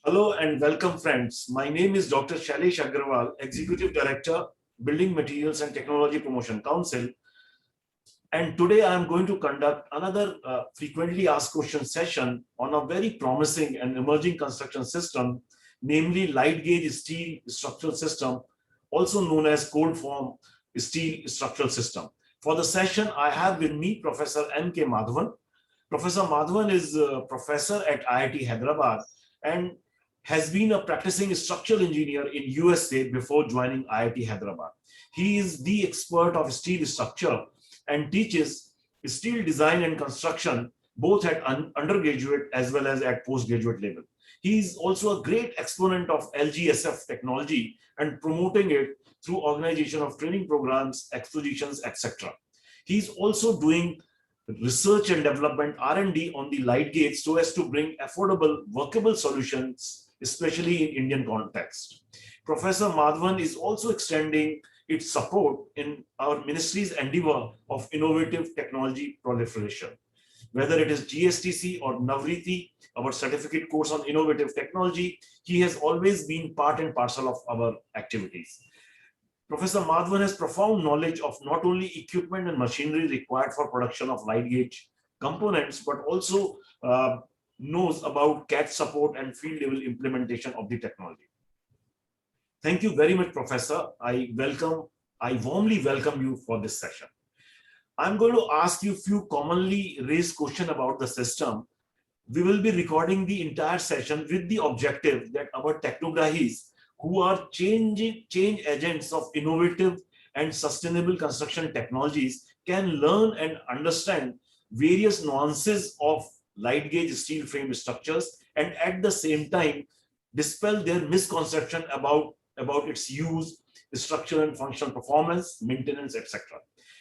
Hello and welcome, friends. My name is Dr. Shailesh Agarwal, Executive Director, Building Materials and Technology Promotion Council. And today I am going to conduct another frequently asked question session on a very promising and emerging construction system, namely light gauge steel structural system, also known as cold form steel structural system. For the session, I have with me Professor M.K. Madhavan. Professor Madhavan is a professor at IIT Hyderabad and has been a practicing structural engineer in USA before joining IIT Hyderabad. He is the expert of steel structure and teaches steel design and construction both at undergraduate as well as at postgraduate level. He is also a great exponent of LGSF technology and promoting it through organization of training programs, expositions, etc. He's also doing research and development R&D on the light gauge so as to bring affordable, workable solutions, especially in Indian context. Professor Madhavan is also extending its support in our ministry's endeavor of innovative technology proliferation. Whether it is GSTC or Navriti, our certificate course on innovative technology, he has always been part and parcel of our activities. Professor Madhavan has profound knowledge of not only equipment and machinery required for production of light gauge components, but also knows about CAD support and field level implementation of the technology. Thank you very much, Professor. I warmly welcome you for this session. I'm going to ask you a few commonly raised questions about the system. We will be recording the entire session with the objective that our technograhis who are change agents of innovative and sustainable construction technologies can learn and understand various nuances of light gauge steel frame structures and at the same time dispel their misconception about its use, structure and functional performance, maintenance, etc.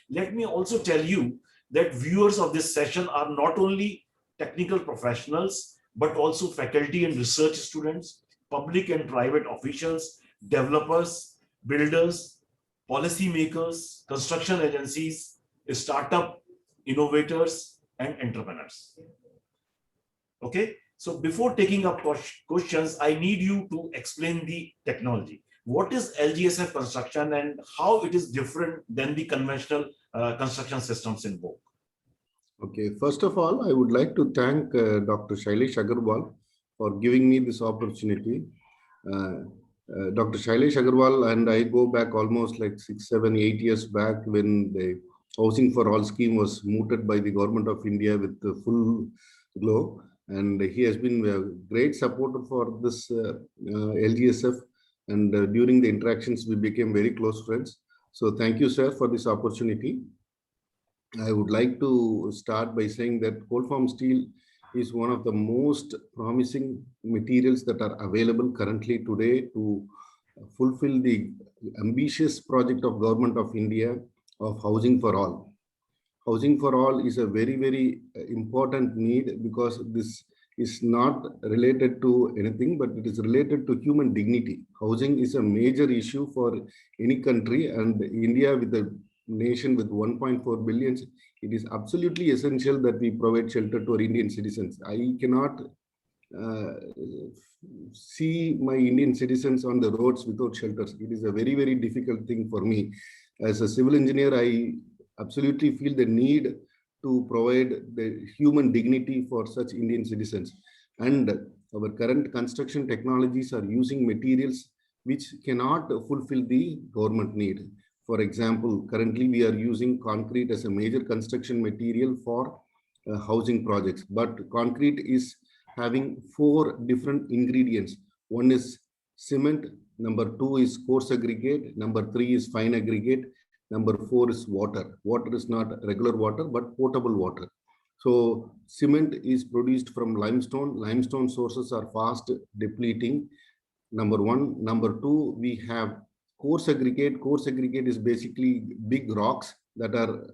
Let me also tell you that viewers of this session are not only technical professionals, but also faculty and research students, public and private officials, developers, builders, policymakers, construction agencies, startup innovators, and entrepreneurs. Okay, so before taking up questions, I need you to explain the technology. What is LGSF construction and how it is different than the conventional construction systems in vogue? Okay, first of all, I would like to thank Dr. Shailesh Agarwal for giving me this opportunity. Dr. Shailesh Agarwal and I go back almost like 6, 7, 8 years back when the Housing for All scheme was mooted by the Government of India with the full glow. And he has been a great supporter for this LGSF. And during the interactions, we became very close friends. So thank you, sir, for this opportunity. I would like to start by saying that cold form steel is one of the most promising materials that are available currently today to fulfill the ambitious project of Government of India of housing for all. Housing for all is a very, very important need because this is not related to anything, but it is related to human dignity. Housing is a major issue for any country, and India with a nation with 1.4 billion, it is absolutely essential that we provide shelter to our Indian citizens. I cannot see my Indian citizens on the roads without shelters. It is a very, very difficult thing for me. As a civil engineer, I absolutely feel the need to provide the human dignity for such Indian citizens. And our current construction technologies are using materials which cannot fulfill the government need. For example, currently we are using concrete as a major construction material for housing projects, but concrete is having 4 different ingredients. One is cement, number 2 is coarse aggregate, number 3 is fine aggregate, number 4 is water. Water is not regular water, but potable water. So cement is produced from limestone. Limestone sources are fast depleting. Number 1. Number 2, we have coarse aggregate. Coarse aggregate is basically big rocks that are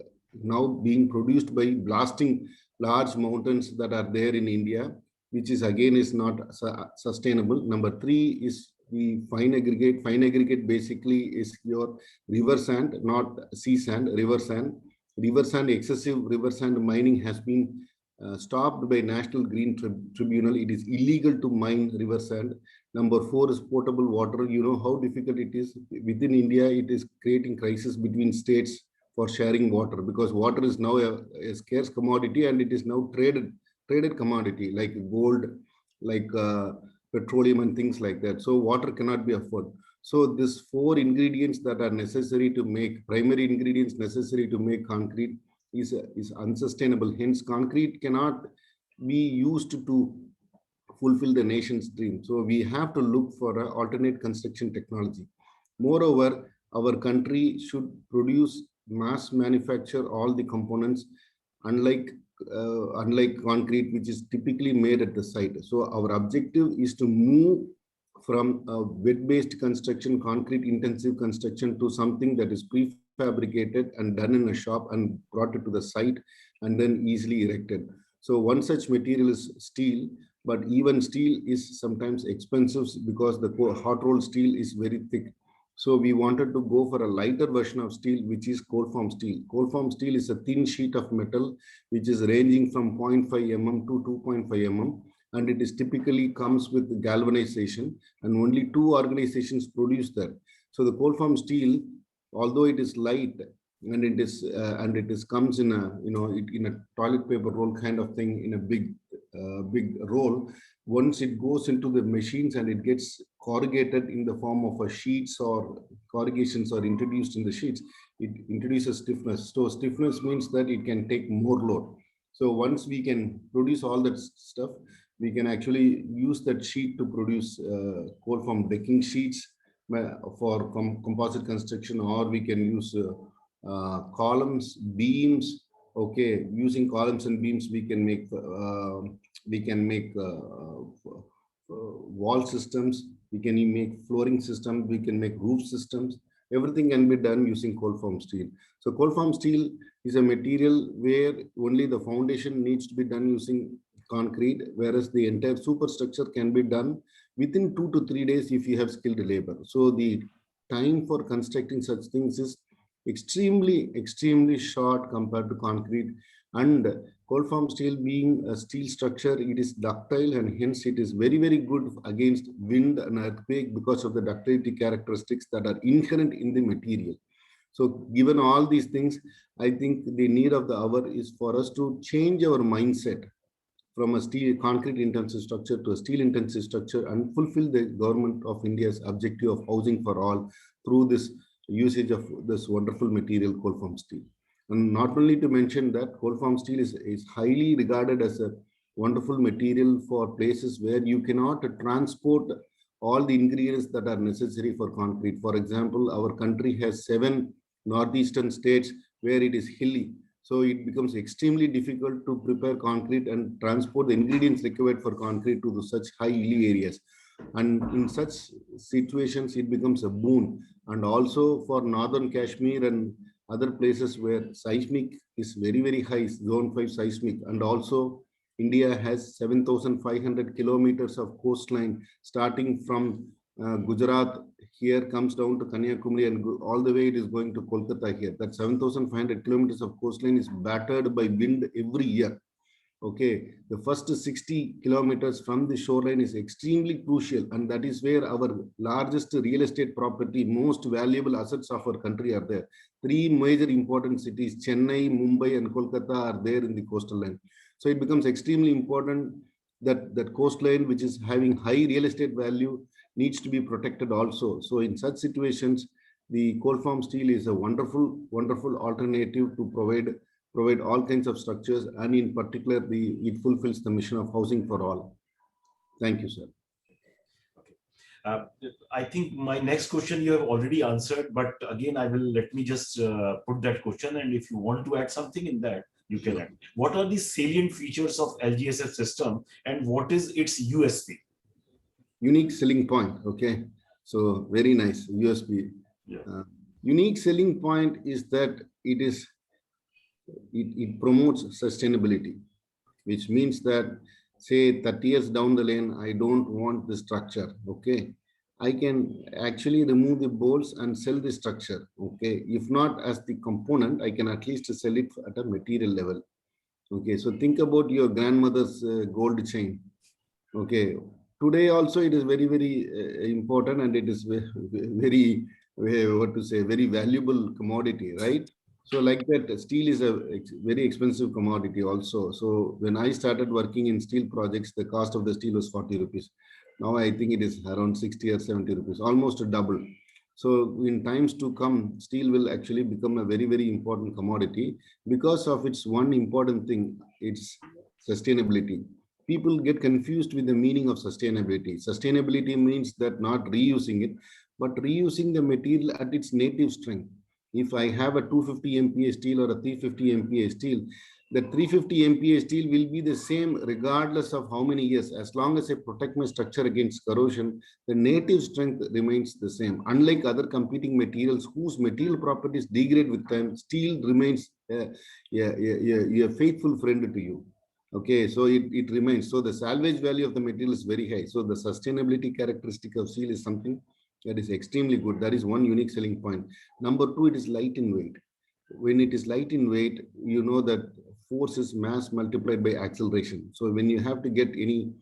now being produced by blasting large mountains that are there in India, which is again is not sustainable. Number 3 is the fine aggregate. Fine aggregate basically is your river sand, not sea sand, river sand. River sand, excessive river sand mining has been stopped by National Green Tribunal. It is illegal to mine river sand. Number 4 is potable water. You know how difficult it is. Within India, it is creating crisis between states for sharing water, because water is now a scarce commodity and it is now traded commodity like gold, like petroleum and things like that. So water cannot be afforded. So these 4 ingredients that are necessary to make, primary ingredients necessary to make concrete is unsustainable. Hence, concrete cannot be used to fulfill the nation's dream. So we have to look for an alternate construction technology. Moreover, our country should produce, mass manufacture all the components, unlike unlike concrete, which is typically made at the site. So our objective is to move from a wet-based construction, concrete-intensive construction, to something that is prefabricated and done in a shop and brought it to the site and then easily erected. So one such material is steel, but even steel is sometimes expensive because the hot rolled steel is very thick. So we wanted to go for a lighter version of steel, which is cold form steel. Cold form steel is a thin sheet of metal, which is ranging from 0.5 mm to 2.5 mm. And it is typically comes with galvanization, and only 2 organizations produce that. So the cold form steel, although it is light and it is comes in a, in a toilet paper roll kind of thing, in a big roll. Once it goes into the machines and it gets corrugated in the form of a sheets, or corrugations are introduced in the sheets, it introduces stiffness. So stiffness means that it can take more load. So once we can produce all that stuff, we can actually use that sheet to produce cold form decking sheets for composite construction, or we can use columns, beams. Okay, using columns and beams, we can make wall systems, we can make flooring systems, we can make roof systems. Everything can be done using cold form steel. So cold form steel is a material where only the foundation needs to be done using concrete, whereas the entire superstructure can be done within 2 to 3 days if you have skilled labor. So the time for constructing such things is extremely short compared to concrete. And cold form steel, being a steel structure, it is ductile, and hence it is very good against wind and earthquake because of the ductility characteristics that are inherent in the material. So given all these things, I think the need of the hour is for us to change our mindset from a steel concrete intensive structure to a steel intensive structure, and fulfill the government of India's objective of housing for all through this usage of this wonderful material, cold form steel. And not only to mention that cold form steel is highly regarded as a wonderful material for places where you cannot transport all the ingredients that are necessary for concrete. For example, our country has 7 northeastern states where it is hilly. So it becomes extremely difficult to prepare concrete and transport the ingredients required for concrete to such high hilly areas. And in such situations, it becomes a boon. And also for northern Kashmir and other places where seismic is very high, zone 5 seismic, and also India has 7,500 kilometers of coastline starting from Gujarat here, comes down to Kanyakumari, and all the way it is going to Kolkata here. That 7,500 kilometers of coastline is battered by wind every year. Okay, the first 60 kilometers from the shoreline is extremely crucial, and that is where our largest real estate property, most valuable assets of our country are there. 3 major important cities, Chennai, Mumbai, and Kolkata, are there in the coastal line. So it becomes extremely important that that coastline, which is having high real estate value, needs to be protected also. So in such situations, the cold form steel is a wonderful alternative to provide all kinds of structures, and in particular, it fulfills the mission of housing for all. Thank you, sir. I think my next question you have already answered, but again, let me just put that question, and if you want to add something in that, you can add. What are the salient features of LGSF system, and what is its USP? Unique selling point. Okay, so very nice USP. Yeah. Unique selling point is that it promotes sustainability, which means that, say 30 years down the lane, I don't want the structure. Okay, I can actually remove the bolts and sell the structure. Okay, if not as the component, I can at least sell it at a material level. Okay, so think about your grandmother's gold chain. Okay, today also it is very, very important, and it is very, what to say, very valuable commodity, right? So like that, steel is a very expensive commodity also. So when I started working in steel projects, the cost of the steel was 40 rupees. Now I think it is around 60 or 70 rupees, almost double. So in times to come, steel will actually become a very, very important commodity because of its one important thing, its sustainability. People get confused with the meaning of sustainability. Sustainability means that not reusing it, but reusing the material at its native strength. If I have a 250 MPa steel or a 350 MPa steel, the 350 MPa steel will be the same regardless of how many years. As long as I protect my structure against corrosion, the native strength remains the same. Unlike other competing materials whose material properties degrade with time, steel remains a faithful friend to you. Okay, so it remains. So the salvage value of the material is very high. So the sustainability characteristic of steel is something that is extremely good. That is one unique selling point. Number two, it is light in weight. When it is light in weight, you know that force is mass multiplied by acceleration. So when you have to get any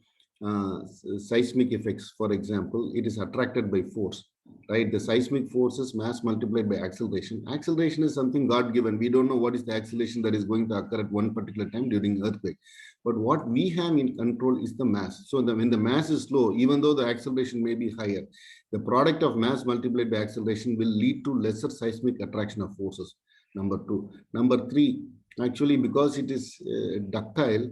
seismic effects, for example, it is attracted by force, right? The seismic force is mass multiplied by acceleration. Acceleration is something God given. We don't know what is the acceleration that is going to occur at one particular time during earthquake. But what we have in control is the mass. So when the mass is low, even though the acceleration may be higher, the product of mass multiplied by acceleration will lead to lesser seismic attraction of forces. Number two. Number three, actually, because it is ductile,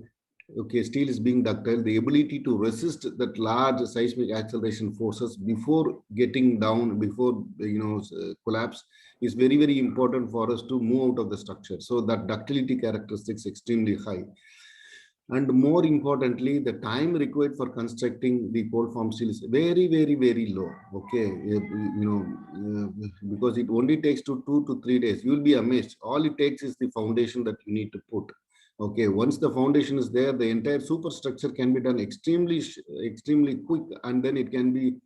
okay, steel is being ductile, the ability to resist that large seismic acceleration forces before getting down, before, collapse is very, very important for us to move out of the structure. So that ductility characteristics extremely high. And more importantly, the time required for constructing the cold form steel is very, very, very low. Okay, because it only takes 2 to 3 days. You will be amazed. All it takes is the foundation that you need to put. Okay, once the foundation is there, the entire superstructure can be done extremely quick, and then it can be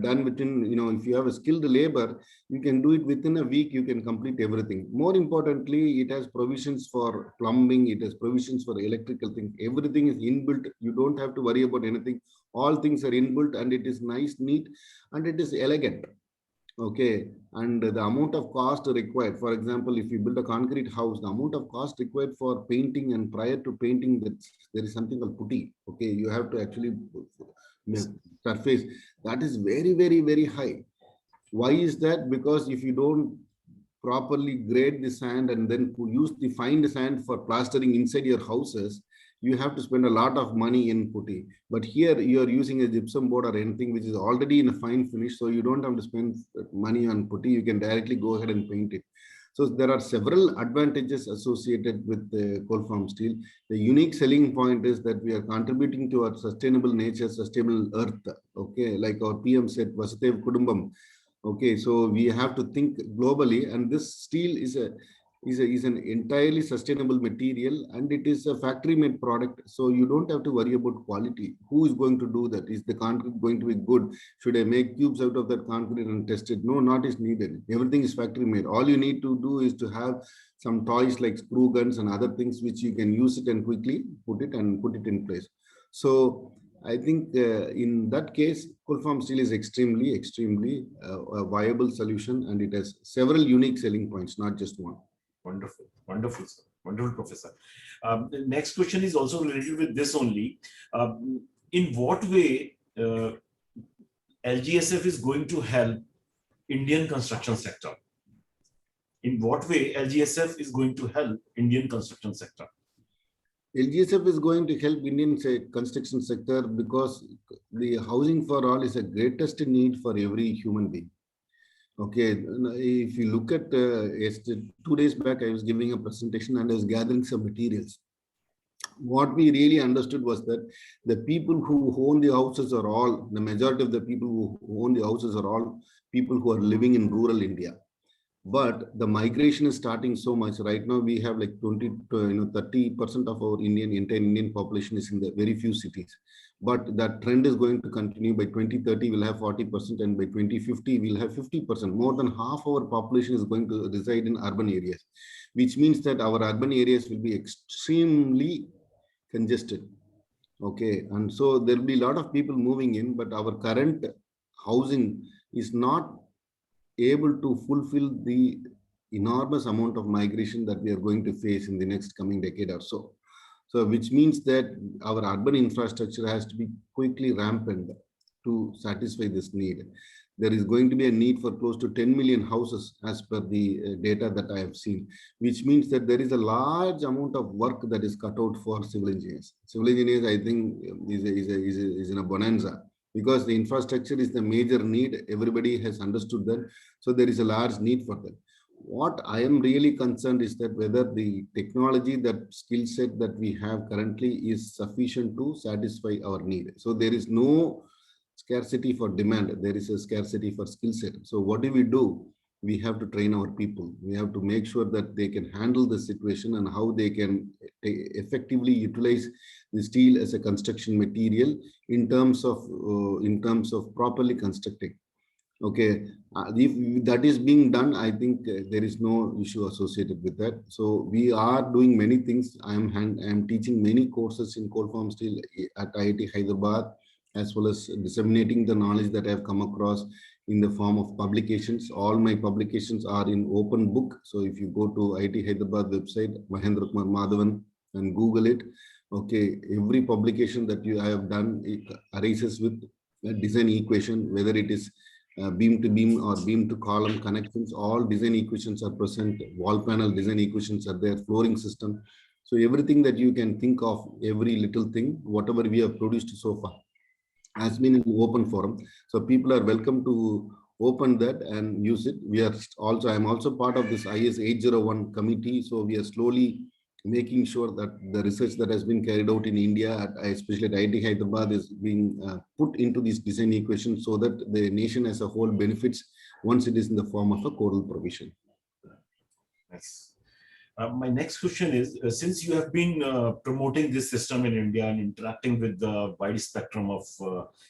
done within, if you have a skilled labor, you can do it within a week. You can complete everything. More importantly, it has provisions for plumbing, it has provisions for electrical things. Everything is inbuilt. You don't have to worry about anything. All things are inbuilt, and it is nice, neat, and it is elegant. Okay, and the amount of cost required, for example, if you build a concrete house, the amount of cost required for painting, and prior to painting, there is something called putty. Okay, you have to actually surface. That is very, very, very high. Why is that? Because if you don't properly grade the sand and then use the fine sand for plastering inside your houses, you have to spend a lot of money in putty. But here you are using a gypsum board or anything which is already in a fine finish, so you don't have to spend money on putty. You can directly go ahead and paint it. So there are several advantages associated with the cold form steel. The unique selling point is that we are contributing to our sustainable nature, sustainable earth. Okay, like our PM said, Vasudhaiva Kudumbakam. Okay, so we have to think globally, and this steel is an entirely sustainable material, and it is a factory made product. So you don't have to worry about quality. Who is going to do that? Is the concrete going to be good? Should I make cubes out of that concrete and test it? No, not is needed. Everything is factory made. All you need to do is to have some toys like screw guns and other things which you can use it and quickly put it in place. So I think in that case, cold form steel is extremely a viable solution, and it has several unique selling points, not just one. Wonderful, wonderful, sir. Wonderful, Professor. The next question is also related with this only. In what way LGSF is going to help Indian construction sector? In what way LGSF is going to help Indian construction sector? LGSF is going to help Indian construction sector because the housing for all is a greatest need for every human being. Okay, if you look at 2 days back, I was giving a presentation and I was gathering some materials. What we really understood was that the people who own the houses are all, the majority of the people who own the houses are all people who are living in rural India. But the migration is starting so much. Right now, we have like 20 to 30% of our entire Indian population is in the very few cities. But that trend is going to continue. By 2030, we'll have 40%, and by 2050, we'll have 50%. More than half our population is going to reside in urban areas, which means that our urban areas will be extremely congested. Okay, and so there will be a lot of people moving in, but our current housing is not able to fulfill the enormous amount of migration that we are going to face in the next coming decade or so. So, which means that our urban infrastructure has to be quickly rampant to satisfy this need. There is going to be a need for close to 10 million houses as per the data that I have seen, which means that there is a large amount of work that is cut out for civil engineers. Civil engineers, I think, is in a bonanza because the infrastructure is the major need. Everybody has understood that. So there is a large need for that. What I am really concerned is that whether the technology, that skill set that we have currently is sufficient to satisfy our need. So there is no scarcity for demand, there is a scarcity for skill set. So what do? We have to train our people. We have to make sure that they can handle the situation and how they can effectively utilize the steel as a construction material in terms of properly constructing. Okay, if that is being done, I think there is no issue associated with that. So we are doing many things. I am teaching many courses in cold form steel at IIT Hyderabad, as well as disseminating the knowledge that I have come across in the form of publications. All my publications are in open book. So if you go to IIT Hyderabad website, Mahendra Kumar Madhavan, and Google it, okay, every publication that I have done, it arises with a design equation, whether it is beam to beam or beam to column connections. All design equations are present. Wall panel design equations are there. Flooring system. So everything that you can think of, every little thing, whatever we have produced so far, has been in open forum. So people are welcome to open that and use it. I am also part of this IS 801 committee. So we are slowly making sure that the research that has been carried out in India, especially at IIT Hyderabad, is being put into these design equations so that the nation as a whole benefits once it is in the form of a codal provision. Yes. My next question is, since you have been promoting this system in India and interacting with the wide spectrum of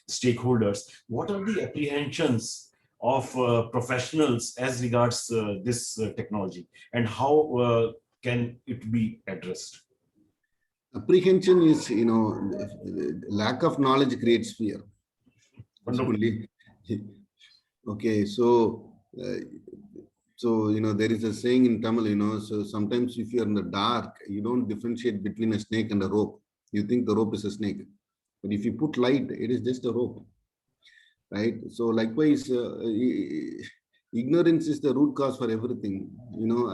stakeholders, what are the apprehensions of professionals as regards this technology, and how can it be addressed? Apprehension is, lack of knowledge creates fear. Okay, so there is a saying in Tamil, so sometimes if you're in the dark, you don't differentiate between a snake and a rope. You think the rope is a snake, but if you put light, it is just a rope, right? So likewise, ignorance is the root cause for everything.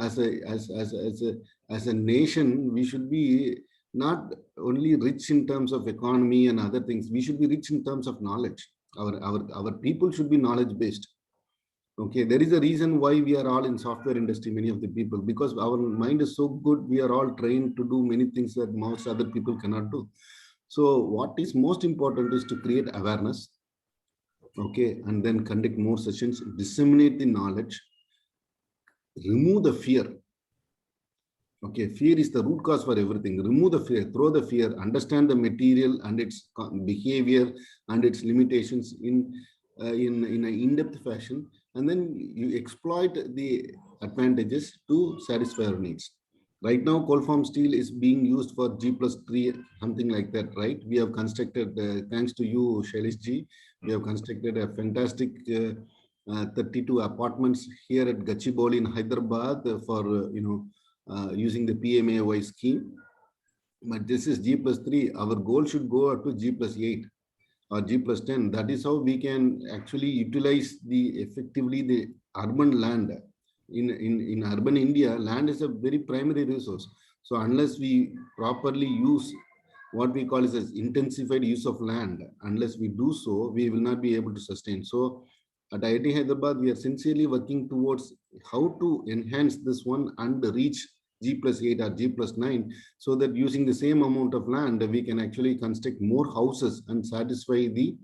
As a nation, we should be not only rich in terms of economy and other things. We should be rich in terms of knowledge. Our people should be knowledge based. Okay, there is a reason why we are all in software industry, many of the people, because our mind is so good. We are all trained to do many things that most other people cannot do. So what is most important is to create awareness. Okay, and then conduct more sessions, disseminate the knowledge, remove the fear. Okay, fear is the root cause for everything. Remove the fear, throw the fear, understand the material and its behavior and its limitations in an in-depth fashion, and then you exploit the advantages to satisfy our needs. Right now, cold form steel is being used for G+3, something like that, right? We have constructed, thanks to you, Shailesh ji, we have constructed a fantastic 32 apartments here at Gachibowli in Hyderabad for, using the PMAY scheme. But this is G+3. Our goal should go up to G+8 or G+10. That is how we can actually utilize effectively the urban land. In urban India, land is a very primary resource. So unless we properly use what we call as intensified use of land, unless we do so, we will not be able to sustain. So at IIT Hyderabad, we are sincerely working towards how to enhance this one and reach G+8 or G+9, so that using the same amount of land, we can actually construct more houses and satisfy the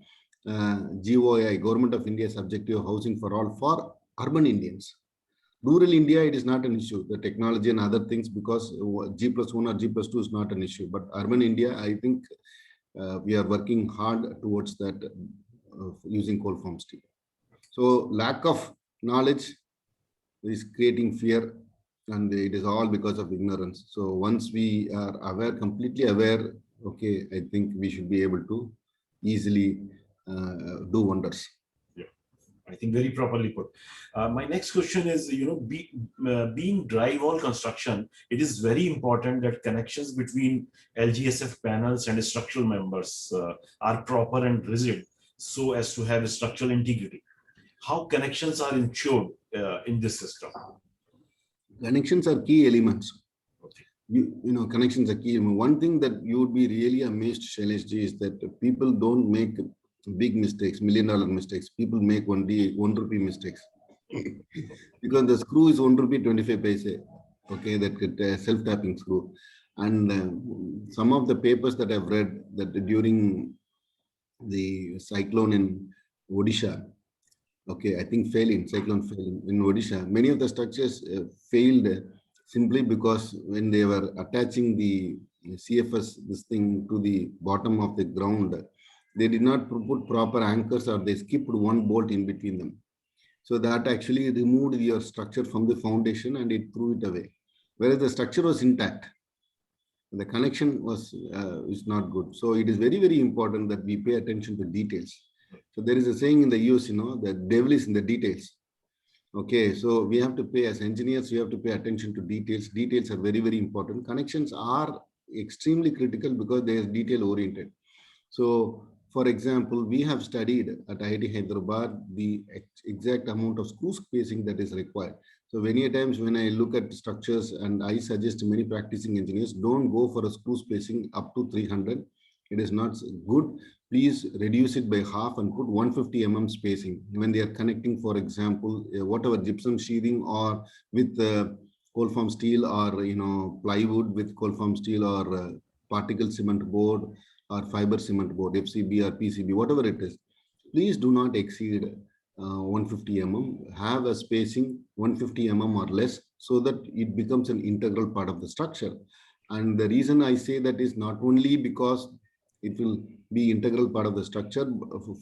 GOI, Government of India's objective of housing for all for urban Indians. Rural India, it is not an issue, the technology and other things, because G+1 or G+2 is not an issue. But urban India, I think we are working hard towards that using coal form steel. So lack of knowledge is creating fear, and it is all because of ignorance. So once we are aware, completely aware, okay, I think we should be able to easily do wonders. I think very properly put. My next question is, being drywall construction, it is very important that connections between LGSF panels and structural members are proper and rigid so as to have structural integrity. How connections are ensured in this system? Connections are key elements. Okay. Connections are key. One thing that you would be really amazed, Shailesh ji, is that people don't make big mistakes, $1 million mistakes. People make only 1 rupee mistakes. Because the screw is 1 rupee 25 paise. Okay, that self-tapping screw. And some of the papers that I've read, that during the cyclone in Odisha, okay, I think cyclone failing in Odisha, many of the structures failed simply because when they were attaching the CFS, this thing, to the bottom of the ground, they did not put proper anchors, or they skipped one bolt in between them. So that actually removed your structure from the foundation and it threw it away. Whereas the structure was intact. The connection is not good. So it is very, very important that we pay attention to details. So there is a saying in the US, the devil is in the details. Okay, so we have to pay, as engineers, we have to pay attention to details. Details are very, very important. Connections are extremely critical because they are detail oriented. So, for example, we have studied at IIT Hyderabad the exact amount of screw spacing that is required. So many times when I look at structures, and I suggest many practicing engineers, don't go for a screw spacing up to 300. It is not good. Please reduce it by half and put 150 mm spacing when they are connecting, for example, whatever gypsum sheathing, or with cold form steel, or plywood with cold form steel, or particle cement board, or fiber cement board, FCB or PCB, whatever it is. Please do not exceed 150 mm. Have a spacing 150 mm or less, so that it becomes an integral part of the structure. And the reason I say that is not only because it will be integral part of the structure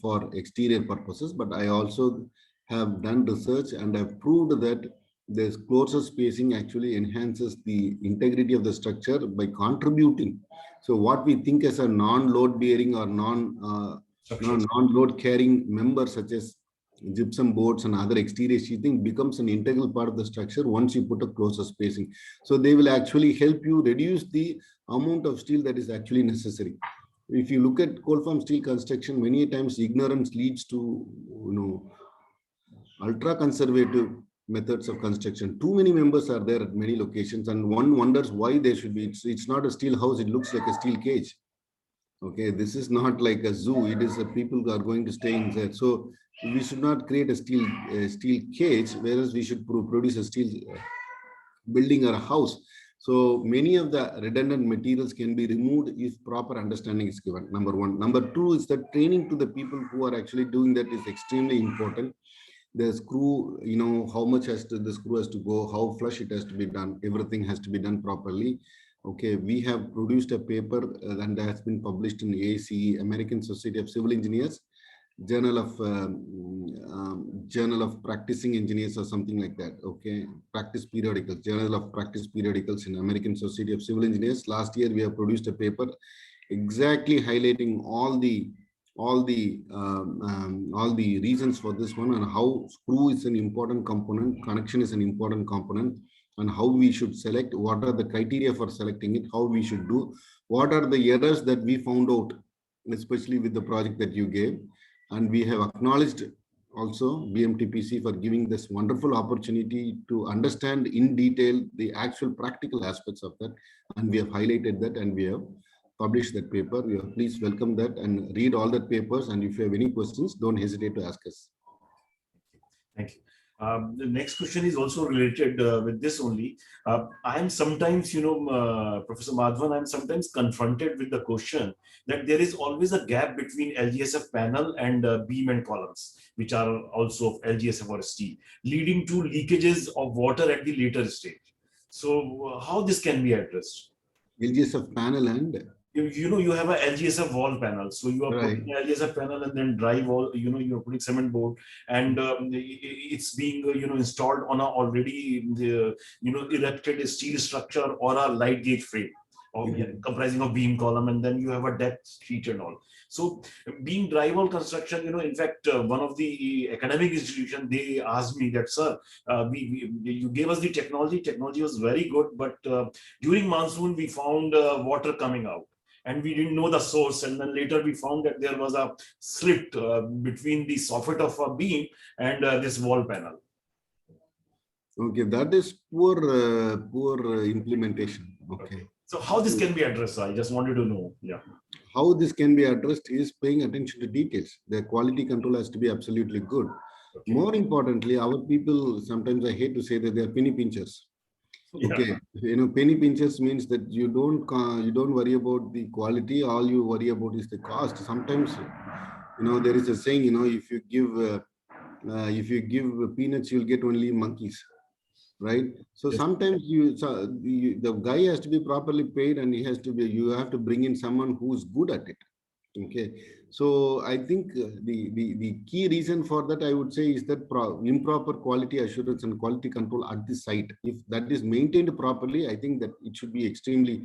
for exterior purposes, but I also have done research and have proved that this closer spacing actually enhances the integrity of the structure by contributing. So what we think as a non-load bearing or non-load carrying member, such as gypsum boards and other exterior sheathing, becomes an integral part of the structure once you put a closer spacing. So they will actually help you reduce the amount of steel that is actually necessary. If you look at cold form steel construction, many times ignorance leads to ultra conservative methods of construction. Too many members are there at many locations, and one wonders why they should be. It's not a steel house, it looks like a steel cage. Okay, this is not like a zoo. It is a people who are going to stay inside. So we should not create a steel cage, whereas we should produce a steel building or a house. So many of the redundant materials can be removed if proper understanding is given. Number one. Number two is that training to the people who are actually doing that is extremely important. The screw, how much the screw has to go, how flush it has to be done. Everything has to be done properly. Okay, we have produced a paper and has been published in ACE, American Society of Civil Engineers, Journal of Practicing Engineers, or something like that. Okay, practice periodicals, Journal of Practice Periodicals in American Society of Civil Engineers. Last year we have produced a paper exactly highlighting all the reasons for this one, and how screw is an important component, connection is an important component, and how we should select, what are the criteria for selecting it, how we should do, what are the errors that we found out, especially with the project that you gave. And we have acknowledged also BMTPC for giving this wonderful opportunity to understand in detail the actual practical aspects of that. And we have highlighted that, and we have published that paper. Please welcome that and read all the papers. And if you have any questions, don't hesitate to ask us. Thank you. The next question is also related with this only. I am sometimes, Professor Madhavan, I'm sometimes confronted with the question that there is always a gap between LGSF panel and beam and columns, which are also of LGSF or steel, leading to leakages of water at the later stage. So how this can be addressed? LGSF panel and You have a LGSF wall panel. So you are right. putting LGSF panel and then dry wall, you're putting cement board, and it's being, installed on a already, erected steel structure or a light gauge frame, or comprising of beam column, and then you have a depth sheet and all. So being drywall construction, in fact, one of the academic institution, they asked me that, sir, you gave us the technology was very good, but during monsoon, we found water coming out, and we didn't know the source. And then later we found that there was a slit between the soffit of a beam and this wall panel. Okay, that is poor implementation. Okay. So how this can be addressed? I just wanted to know. Yeah. How this can be addressed is paying attention to details. The quality control has to be absolutely good. Okay. More importantly, our people, sometimes I hate to say that they are penny pinchers. Yeah. Okay, penny pinchers means that you don't worry about the quality. All you worry about is the cost. Sometimes, there is a saying, if you give peanuts, you'll get only monkeys, right? So Yes. sometimes the guy has to be properly paid, and you have to bring in someone who's good at it. Okay, so I think the key reason for that, I would say, is that improper quality assurance and quality control at the site. If that is maintained properly, I think that it should be extremely,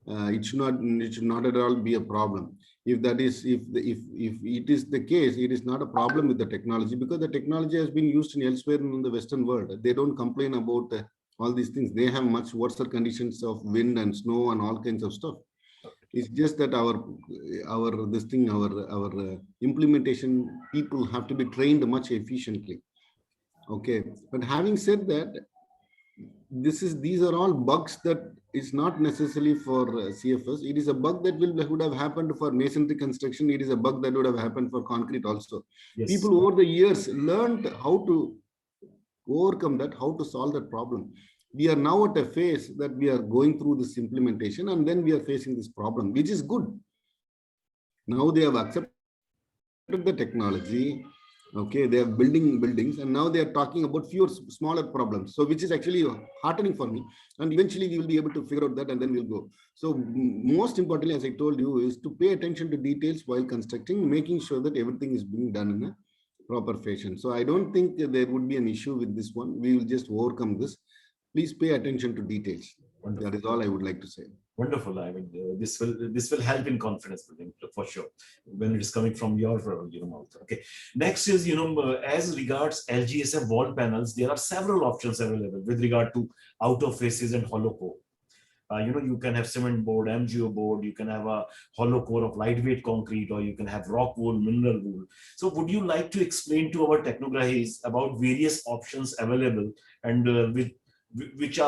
it should not at all be a problem. If it is the case, it is not a problem with the technology, because the technology has been used in elsewhere in the Western world. They don't complain about all these things. They have much worse conditions of wind and snow and all kinds of stuff. It's just that our implementation people have to be trained much efficiently. Okay, but having said that, these are all bugs that is not necessarily for CFS. It is a bug that would have happened for masonry construction. It is a bug that would have happened for concrete also. Yes. People over the years learned how to overcome that, how to solve that problem. We are now at a phase that we are going through this implementation, and then we are facing this problem, which is good. Now they have accepted the technology. Okay, they are building buildings, and now they are talking about fewer smaller problems. So which is actually heartening for me. And eventually we will be able to figure out that, and then we'll go. So most importantly, as I told you, is to pay attention to details while constructing, making sure that everything is being done in a proper fashion. So I don't think there would be an issue with this one. We will just overcome this. Please pay attention to details. Wonderful. That is all I would like to say. Wonderful. I mean, this will help in confidence building for sure when it is coming from your mouth. Okay. Next is as regards LGSF wall panels, there are several options available with regard to outer faces and hollow core. You can have cement board, MGO board, you can have a hollow core of lightweight concrete, or you can have rock wool, mineral wool. So would you like to explain to our technograhis about various options available, and which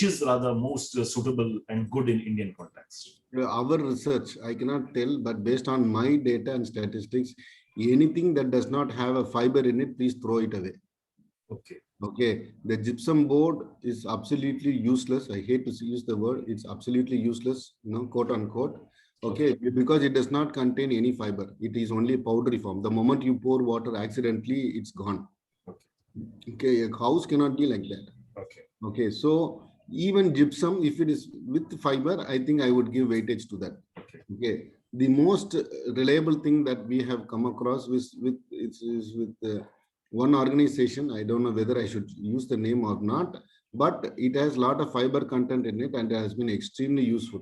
is rather most suitable and good in Indian context? Our research, I cannot tell, but based on my data and statistics, anything that does not have a fiber in it, please throw it away. Okay. Okay, the gypsum board is absolutely useless. I hate to use the word. It's absolutely useless, quote unquote. Okay, because it does not contain any fiber. It is only powdery form. The moment you pour water accidentally, it's gone. Okay, a house cannot be like that. Okay. Okay, so even gypsum, if it is with fiber, I think I would give weightage to that. Okay, the most reliable thing that we have come across is with one organization. I don't know whether I should use the name or not, but it has a lot of fiber content in it, and it has been extremely useful.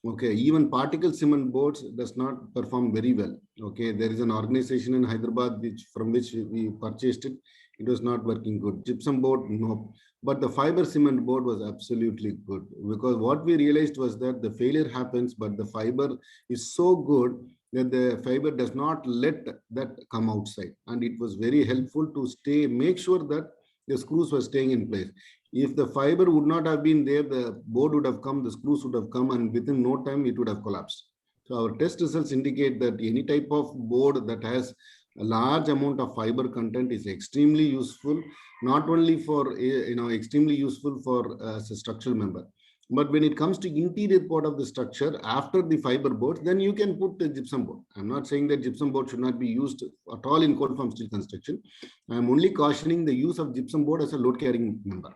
Okay, even particle cement boards does not perform very well. Okay, there is an organization in Hyderabad from which we purchased it. It was not working good. Gypsum board, no. But the fiber cement board was absolutely good, because what we realized was that the failure happens, but the fiber is so good that the fiber does not let that come outside. And it was very helpful to make sure that the screws were staying in place. If the fiber would not have been there, the board would have come, the screws would have come, and within no time it would have collapsed. So our test results indicate that any type of board that has A large amount of fiber content is extremely useful, not only for, extremely useful for as a structural member. But when it comes to interior part of the structure, after the fiber boards, then you can put the gypsum board. I'm not saying that gypsum board should not be used at all in cold form steel construction. I'm only cautioning the use of gypsum board as a load carrying member.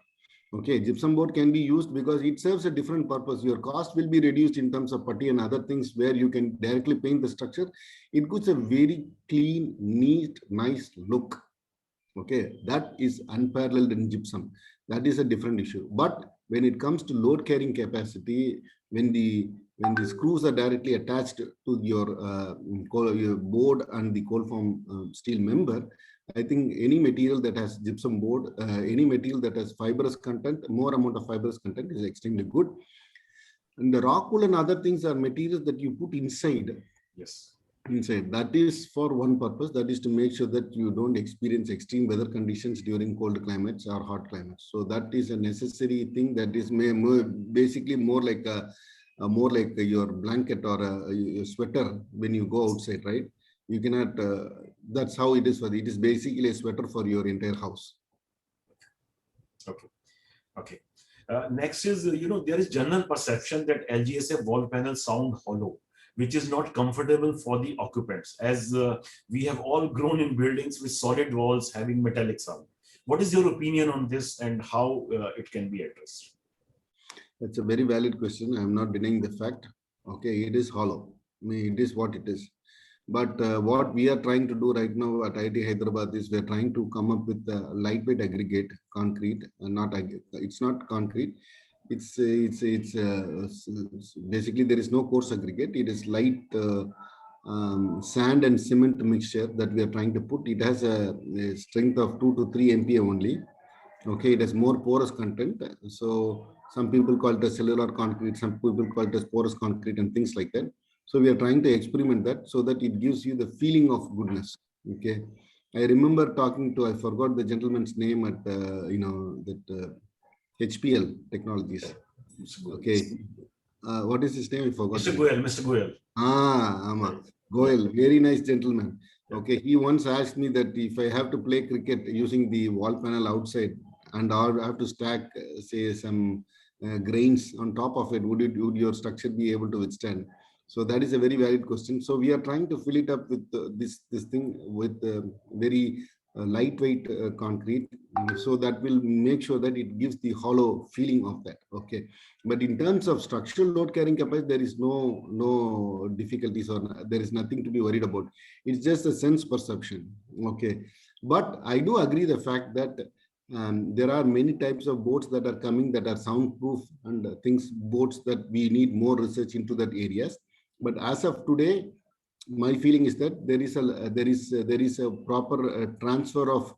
Okay, gypsum board can be used because it serves a different purpose. Your cost will be reduced in terms of putty and other things where you can directly paint the structure. It gives a very clean, neat, nice look. Okay, that is unparalleled in gypsum. That is a different issue. But when it comes to load carrying capacity, when the screws are directly attached to your board and the cold form steel member, I think any material that has gypsum board, any material that has fibrous content, more amount of fibrous content is extremely good. And the rock wool and other things are materials that you put inside. Yes. Inside. That is for one purpose, that is to make sure that you don't experience extreme weather conditions during cold climates or hot climates. So that is a necessary thing, that is basically more like your blanket or a sweater when you go outside, right? You cannot, that's how it is for it is basically a sweater for your entire house. Okay. Next is, there is general perception that LGSF wall panels sound hollow, which is not comfortable for the occupants, as we have all grown in buildings with solid walls having metallic sound. What is your opinion on this and how it can be addressed? That's a very valid question. I'm not denying the fact. Okay, it is hollow. I mean, it is what it is. But what we are trying to do right now at IIT Hyderabad is we're trying to come up with a lightweight aggregate concrete, it's not concrete. It's basically there is no coarse aggregate. It is light sand and cement mixture that we are trying to put. It has a strength of 2 to 3 MPa only. Okay, it has more porous content. So some people call it a cellular concrete, some people call it as porous concrete and things like that. So we are trying to experiment that so that it gives you the feeling of goodness. Okay, I remember talking to, I forgot the gentleman's name at HPL Technologies. Okay, what is his name? I forgot. Mr. Goyal. Goyal, very nice gentleman. Okay, he once asked me that if I have to play cricket using the wall panel outside and I have to stack, say, some grains on top of it, would your structure be able to withstand? So that is a very valid question. So we are trying to fill it up with this thing with very lightweight concrete, so that will make sure that it gives the hollow feeling of that. Okay, but in terms of structural load carrying capacity, there is no difficulties or there is nothing to be worried about. It's just a sense perception. Okay, but I do agree the fact that there are many types of boats that are coming that are soundproof and boats that we need more research into that areas. But as of today, my feeling is that there is a proper transfer of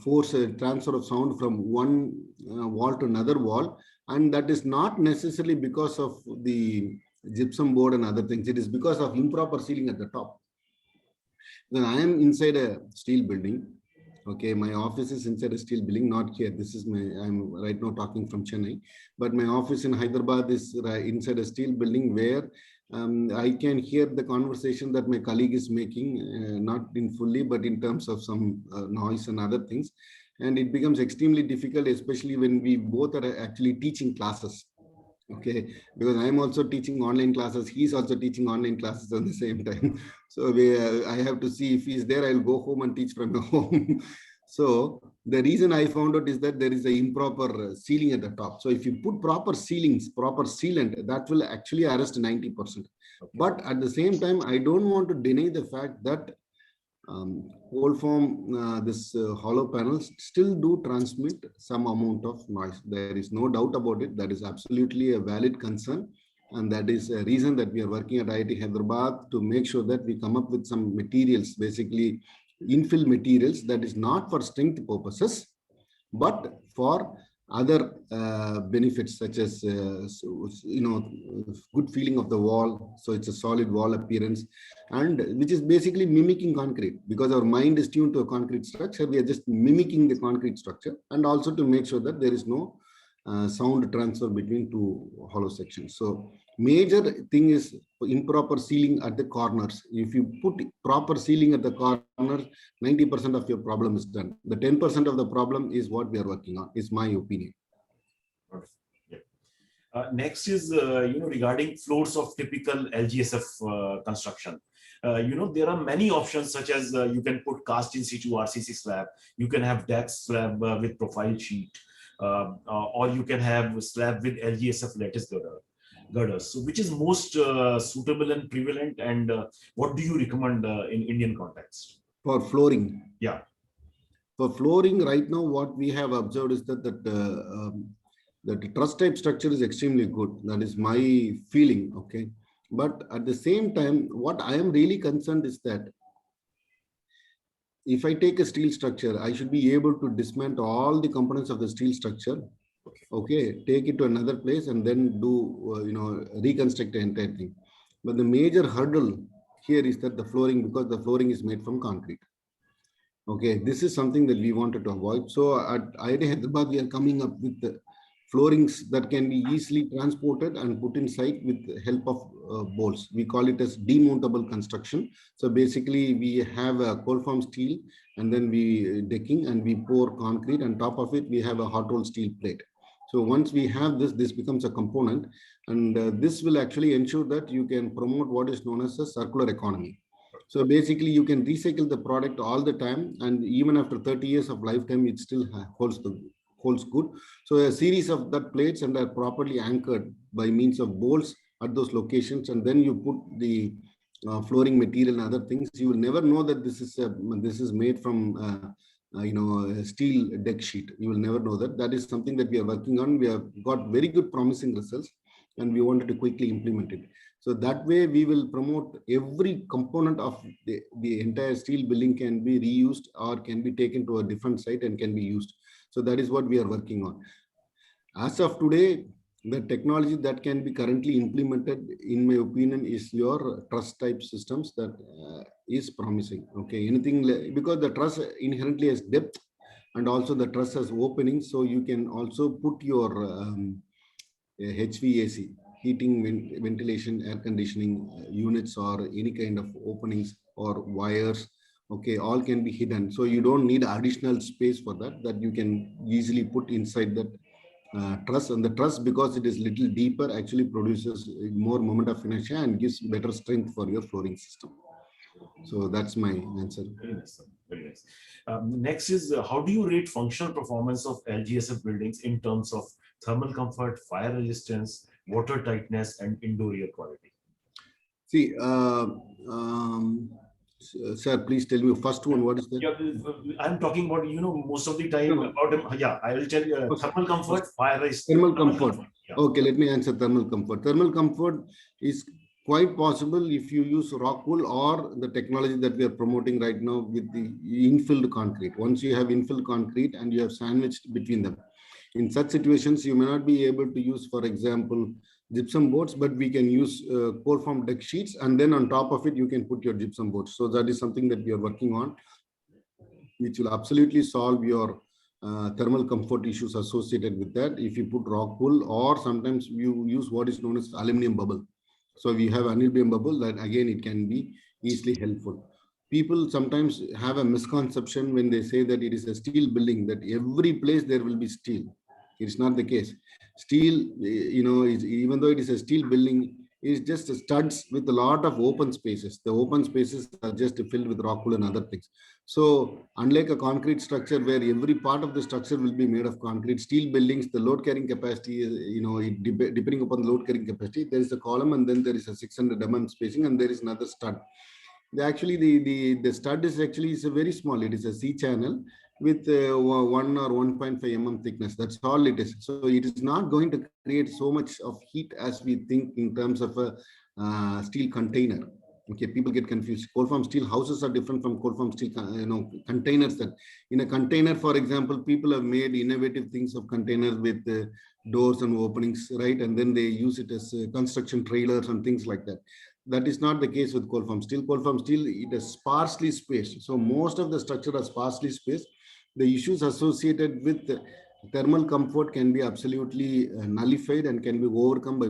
force, transfer of sound from one wall to another wall, and that is not necessarily because of the gypsum board and other things. It is because of improper sealing at the top. Then I am inside a steel building. Okay, my office is inside a steel building, not here. I'm right now talking from Chennai, but my office in Hyderabad is inside a steel building where I can hear the conversation that my colleague is making, not in fully, but in terms of some noise and other things. And it becomes extremely difficult, especially when we both are actually teaching classes. Okay, because I'm also teaching online classes. He's also teaching online classes at the same time. So I have to see if he's there, I'll go home and teach from home. So the reason I found out is that there is an improper sealing at the top. So if you put proper sealings, proper sealant, that will actually arrest 90%. Okay. But at the same time, I don't want to deny the fact that cold form, hollow panels still do transmit some amount of noise. There is no doubt about it. That is absolutely a valid concern. And that is a reason that we are working at IIT Hyderabad to make sure that we come up with some materials, basically infill materials that is not for strength purposes, but for other benefits such as, good feeling of the wall. So it's a solid wall appearance, and which is basically mimicking concrete, because our mind is tuned to a concrete structure. We are just mimicking the concrete structure, and also to make sure that there is no sound transfer between two hollow sections. So major thing is improper sealing at the corners. If you put proper sealing at the corners, 90% of your problem is done. The 10% of the problem is what we are working on, is my opinion. Yeah. Next is, regarding floors of typical LGSF construction. There are many options, such as you can put cast in situ RCC slab, you can have deck slab with profile sheet, or you can have slab with LGSF lattice girders. So which is most suitable and prevalent, and what do you recommend in Indian context? For flooring? Yeah. For flooring, right now, what we have observed is that the truss type structure is extremely good. That is my feeling, okay? But at the same time, what I am really concerned is that if I take a steel structure, I should be able to dismantle all the components of the steel structure, okay, take it to another place and then do, reconstruct the entire thing. But the major hurdle here is that the flooring, because the flooring is made from concrete. Okay, this is something that we wanted to avoid. So at IIT Hyderabad, we are coming up with the floorings that can be easily transported and put inside with the help of bolts. We call it as demountable construction. So basically, we have a cold form steel, and then we decking, and we pour concrete. On top of it, we have a hot rolled steel plate. So once we have this becomes a component, and this will actually ensure that you can promote what is known as a circular economy. So basically, you can recycle the product all the time, and even after 30 years of lifetime, it still holds good. So a series of that plates and are properly anchored by means of bolts at those locations, and then you put the flooring material and other things. You will never know that this is made from a steel deck sheet. You will never know that. That is something that we are working on. We have got very good promising results, and we wanted to quickly implement it. So that way we will promote every component of the entire steel building can be reused or can be taken to a different site and can be used. So that is what we are working on. As of today, the technology that can be currently implemented, in my opinion, is your truss type systems that is promising. Okay, anything because the truss inherently has depth, and also the truss has openings, so you can also put your HVAC, heating, ventilation, air conditioning units, or any kind of openings or wires. Okay, all can be hidden. So you don't need additional space for that you can easily put inside that truss. And the truss, because it is little deeper, actually produces more moment of inertia and gives better strength for your flooring system. So that's my answer. Very nice, sir. Very nice. Next is, how do you rate functional performance of LGSF buildings in terms of thermal comfort, fire resistance, water tightness, and indoor air quality? See, sir, please tell me first one. What is that? Yeah, I'm talking about, most of the time about, yeah, I will tell you thermal comfort, fire resistance. Thermal comfort. Yeah. Okay, let me answer thermal comfort. Thermal comfort is quite possible if you use rock wool or the technology that we are promoting right now with the infilled concrete. Once you have infilled concrete and you have sandwiched between them, in such situations, you may not be able to use, for example, gypsum boards, but we can use cold form deck sheets, and then on top of it, you can put your gypsum boards. So that is something that we are working on, which will absolutely solve your thermal comfort issues associated with that. If you put rock wool, or sometimes you use what is known as aluminum bubble. So we have aluminum bubble, that again, it can be easily helpful. People sometimes have a misconception when they say that it is a steel building, that every place there will be steel. It's not the case. Steel, even though it is a steel building, is just studs with a lot of open spaces. The open spaces are just filled with rock wool and other things. So unlike a concrete structure where every part of the structure will be made of concrete, steel buildings, the load carrying capacity is, depending upon the load carrying capacity, there is a column, and then there is a 600 mm spacing, and there is another stud. Actually, the stud is a very small. It is a C channel with 1 or 1.5 mm thickness. That's all it is. So it is not going to create so much of heat as we think in terms of a steel container. Okay, people get confused. Cold form steel houses are different from cold form steel containers. That in a container, for example, people have made innovative things of containers with doors and openings, right? And then they use it as construction trailers and things like that. That is not the case with cold form steel. Cold form steel, it is sparsely spaced. So most of the structure are sparsely spaced. The issues associated with thermal comfort can be absolutely nullified and can be overcome by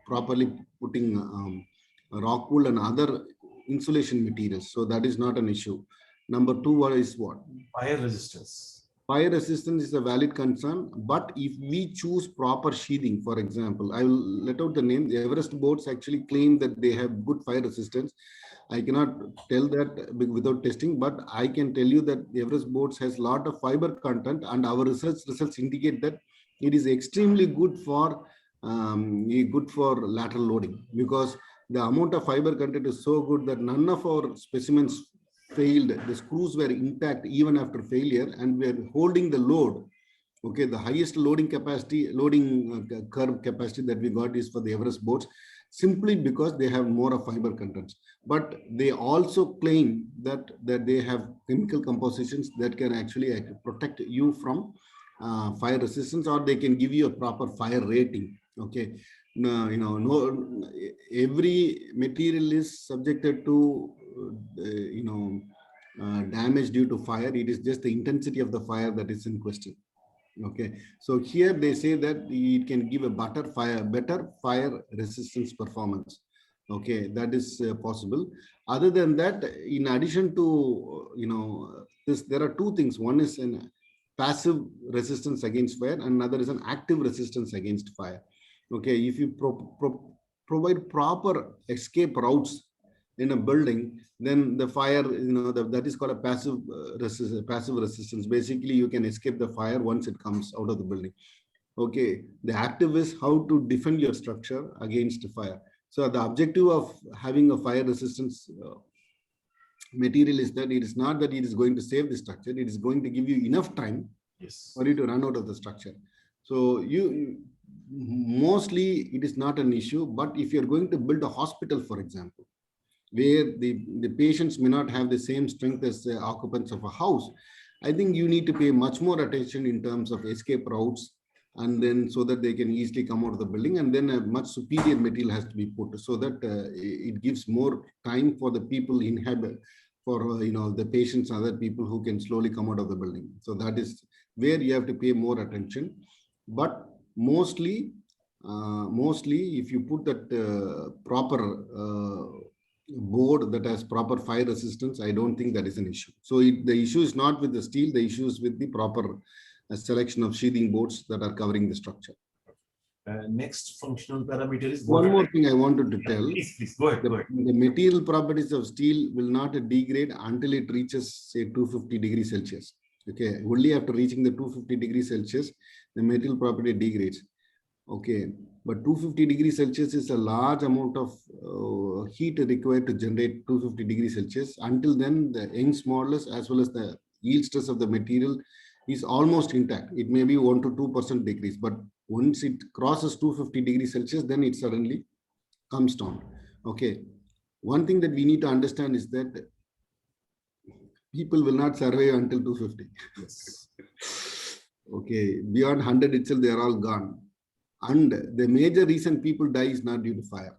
properly putting rock wool and other insulation materials. So that is not an issue. Number two, what is what? Fire resistance. Fire resistance is a valid concern, but if we choose proper sheathing, for example, I will let out the name. The Everest boats actually claim that they have good fire resistance. I cannot tell that without testing, but I can tell you that the Everest boats has a lot of fiber content, and our research results indicate that it is extremely good for lateral loading, because the amount of fiber content is so good that none of our specimens failed. The screws were intact even after failure, and we are holding the load. Okay, the highest loading curve capacity that we got is for the Everest boats, simply because they have more of fiber contents. But they also claim that they have chemical compositions that can actually protect you from fire resistance, or they can give you a proper fire rating. Okay, no, every material is subjected to damage due to fire. It is just the intensity of the fire that is in question. Okay, so here they say that it can give a better fire resistance performance. Okay, that is possible. Other than that, in addition to this, there are two things. One is an passive resistance against fire, and another is an active resistance against fire. Okay, if you provide proper escape routes in a building, then the fire, that is called a passive resistance. Basically, you can escape the fire once it comes out of the building. Okay, the active is how to defend your structure against fire. So the objective of having a fire resistance material is that it is not that it is going to save the structure, it is going to give you enough time for you to run out of the structure. So mostly it is not an issue, but if you're going to build a hospital, for example, where the patients may not have the same strength as the occupants of a house, I think you need to pay much more attention in terms of escape routes, and then so that they can easily come out of the building, and then a much superior material has to be put, so that it gives more time for the people for the patients and other people who can slowly come out of the building. So that is where you have to pay more attention. But mostly if you put that proper board that has proper fire resistance, I don't think that is an issue. So the issue is not with the steel, the issue is with the proper selection of sheathing boards that are covering the structure. Next functional parameter is one more thing I wanted to tell. Please go ahead. The material properties of steel will not degrade until it reaches, say, 250 degrees Celsius. Okay, only after reaching the 250 degrees Celsius, the material property degrades. Okay, but 250 degrees Celsius is a large amount of heat required to generate 250 degrees Celsius. Until then, the Young's modulus as well as the yield stress of the material is almost intact. It may be 1 to 2% decrease, but once it crosses 250 degrees Celsius, then it suddenly comes down. Okay, one thing that we need to understand is that people will not survive until 250. Yes. Okay, beyond 100 itself, they are all gone. And the major reason people die is not due to fire.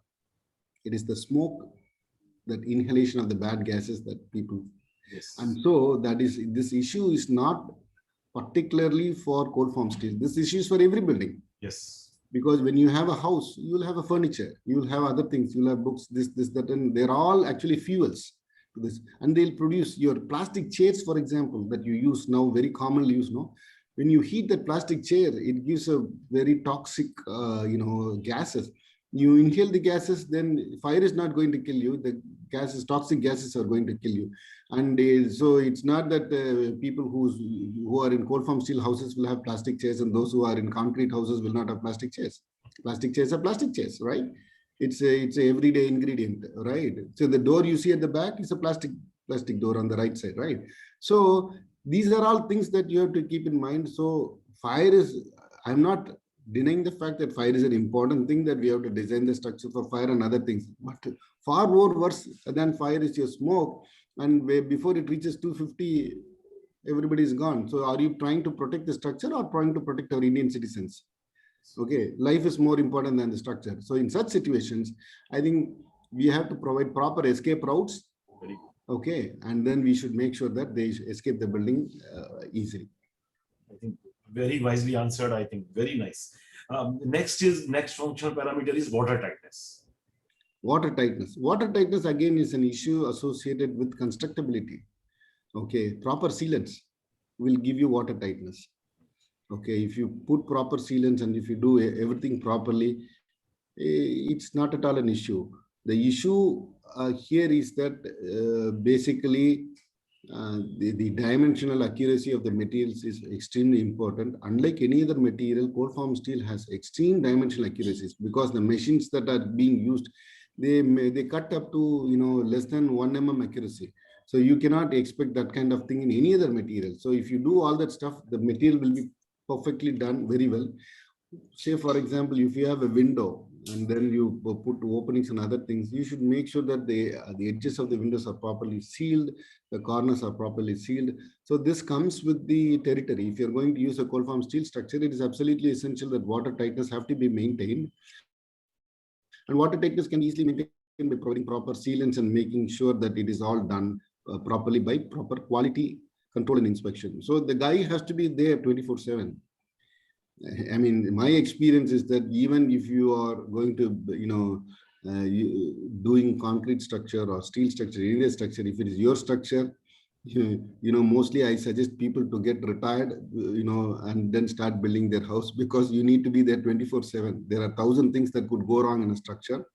It is the smoke, that inhalation of the bad gases that people. Yes. And so this issue is not particularly for cold form steel. This issue is for every building. Yes. Because when you have a house, you will have a furniture, you will have other things, you will have books, this, that, and they're all actually fuels to this. And they'll produce your plastic chairs, for example, that you use now, very commonly used now. When you heat that plastic chair, it gives a very toxic, gases. You inhale the gases, then fire is not going to kill you. The gases, toxic gases, are going to kill you. And so it's not that people who are in cold form steel houses will have plastic chairs, and those who are in concrete houses will not have plastic chairs. Plastic chairs are plastic chairs, right? It's a everyday ingredient, right? So the door you see at the back is a plastic door on the right side, right? So these are all things that you have to keep in mind. So fire is, I'm not denying the fact that fire is an important thing, that we have to design the structure for fire and other things. But far more worse than fire is your smoke. And before it reaches 250, everybody is gone. So are you trying to protect the structure or trying to protect our Indian citizens? Okay, life is more important than the structure. So in such situations, I think we have to provide proper escape routes. Okay, and then we should make sure that they escape the building easily. I think Very wisely answered, I think. Very nice. Next functional parameter is water tightness. Water tightness. Water tightness again is an issue associated with constructability. Okay, proper sealants will give you water tightness. Okay, if you put proper sealants and if you do everything properly, it's not at all an issue. The issue here is that basically the dimensional accuracy of the materials is extremely important. Unlike any other material, cold form steel has extreme dimensional accuracies because the machines that are being used, they cut up to less than 1 mm accuracy. So you cannot expect that kind of thing in any other material. So if you do all that stuff, the material will be perfectly done very well. Say for example, if you have a window and then you put openings and other things, you should make sure that the edges of the windows are properly sealed, the corners are properly sealed. So this comes with the territory. If you're going to use a cold form steel structure, it is absolutely essential that water tightness have to be maintained. And water tightness can be easily maintained by providing proper sealants and making sure that it is all done properly by proper quality control and inspection. So the guy has to be there 24/7. I mean, my experience is that even if you are going to, doing concrete structure or steel structure, area structure, if it is your structure, mostly I suggest people to get retired, and then start building their house because you need to be there 24/7. There are 1,000 things that could go wrong in a structure.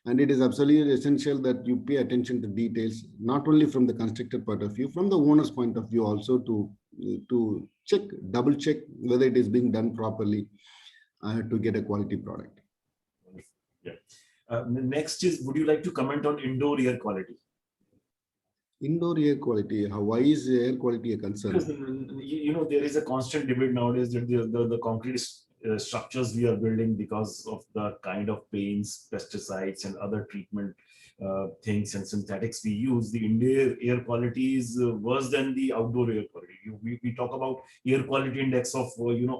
And it is absolutely essential that you pay attention to details, not only from the constructor point of view, from the owner's point of view also to check, double check whether it is being done properly to get a quality product. Yeah. Next is, would you like to comment on indoor air quality? Indoor air quality, why is air quality a concern? Because, there is a constant debate nowadays that the concrete structures we are building, because of the kind of paints, pesticides and other treatment things and synthetics we use, the indoor air quality is worse than the outdoor air quality. We talk about air quality index of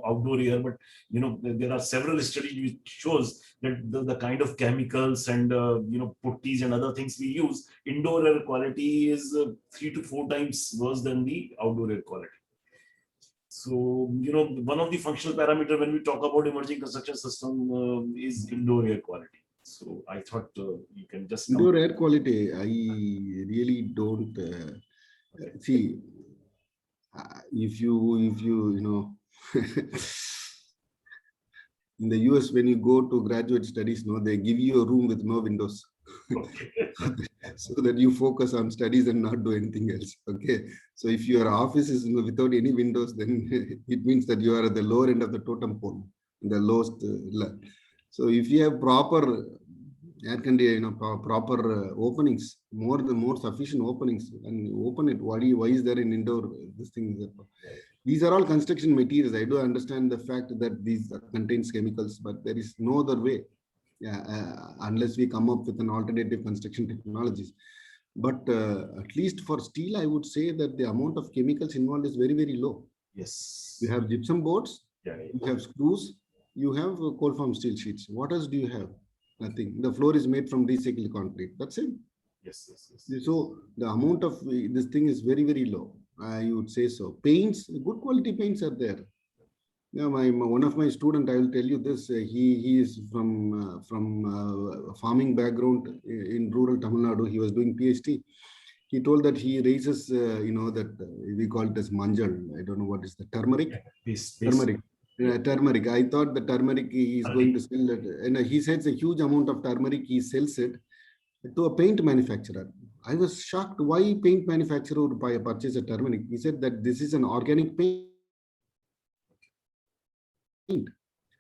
outdoor air, but there are several studies which shows that the kind of chemicals and putties and other things we use, indoor air quality is 3 to 4 times worse than the outdoor air quality. So, one of the functional parameter when we talk about emerging construction system is indoor air quality. So I thought you can just indoor air quality. I really don't see. If you in the US, when you go to graduate studies, they give you a room with no windows. Okay. So that you focus on studies and not do anything else. Okay. So if your office is without any windows, then it means that you are at the lower end of the totem pole, the lowest. So if you have proper air conditioning, proper openings, more sufficient openings, and open it. Why is there an indoor this thing? These are all construction materials. I do understand the fact that these contains chemicals, but there is no other way. Unless we come up with an alternative construction technologies. But at least for steel, I would say that the amount of chemicals involved is very, very low. Yes. You have gypsum boards, you have screws, you have cold form steel sheets. What else do you have? Nothing. The floor is made from recycled concrete. That's it. Yes. So the amount of this thing is very, very low. I would say so. Paints, good quality paints are there. Yeah, one of my student, I will tell you this. He is from farming background in rural Tamil Nadu. He was doing PhD. He told that he raises, that we call it as manjal. I don't know what is the turmeric. Turmeric. Turmeric. I thought the turmeric he is going to sell it, and he says a huge amount of turmeric. He sells it to a paint manufacturer. I was shocked. Why paint manufacturer would purchase a turmeric? He said that this is an organic paint.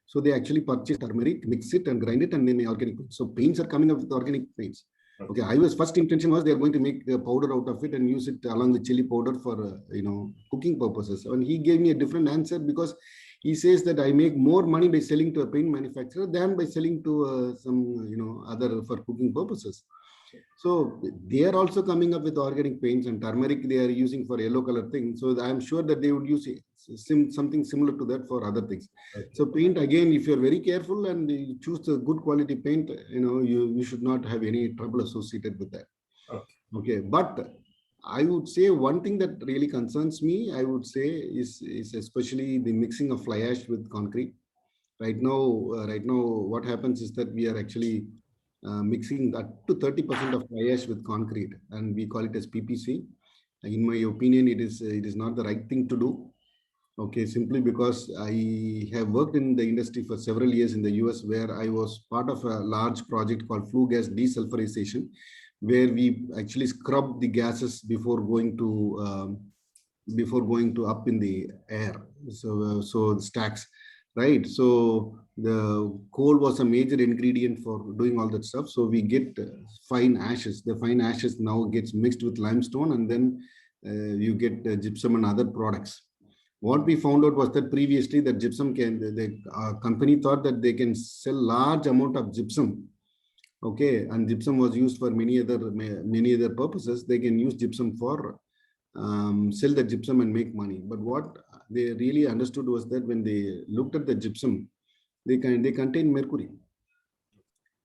So they actually purchase turmeric, mix it and grind it and they make organic paint. So paints are coming up with organic paints. Okay, I was first intention was they are going to make a powder out of it and use it along with chili powder for cooking purposes. And he gave me a different answer because he says that I make more money by selling to a paint manufacturer than by selling to some other for cooking purposes. So they are also coming up with organic paints, and turmeric they are using for yellow color thing. So I am sure that they would use something similar to that for other things. Okay. So paint, again, if you're very careful and you choose a good quality paint, you should not have any trouble associated with that. Okay. But I would say one thing that really concerns me, I would say, is especially the mixing of fly ash with concrete. Right now, what happens is that we are actually mixing up to 30% of fly ash with concrete, and we call it as PPC. In my opinion, it is not the right thing to do. Okay, simply because I have worked in the industry for several years in the US, where I was part of a large project called flue gas desulfurization, where we actually scrub the gases before going to up in the air. So stacks, right? So the coal was a major ingredient for doing all that stuff. So we get fine ashes. The fine ashes now gets mixed with limestone, and then you get gypsum and other products. What we found out was that previously that gypsum the company thought that they can sell large amount of gypsum. Okay, and gypsum was used for many other purposes. They can use gypsum for sell the gypsum and make money. But what they really understood was that when they looked at the gypsum, they contain mercury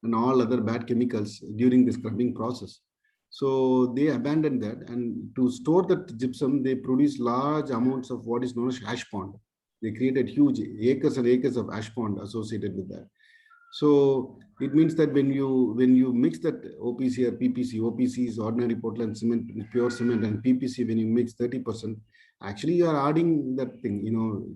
and all other bad chemicals during the scrubbing process. So they abandoned that, and to store that gypsum, they produce large amounts of what is known as ash pond. They created huge acres and acres of ash pond associated with that. So it means that when you mix that OPC or PPC, OPC is ordinary Portland cement, pure cement, and PPC, when you mix 30%, actually you are adding that thing.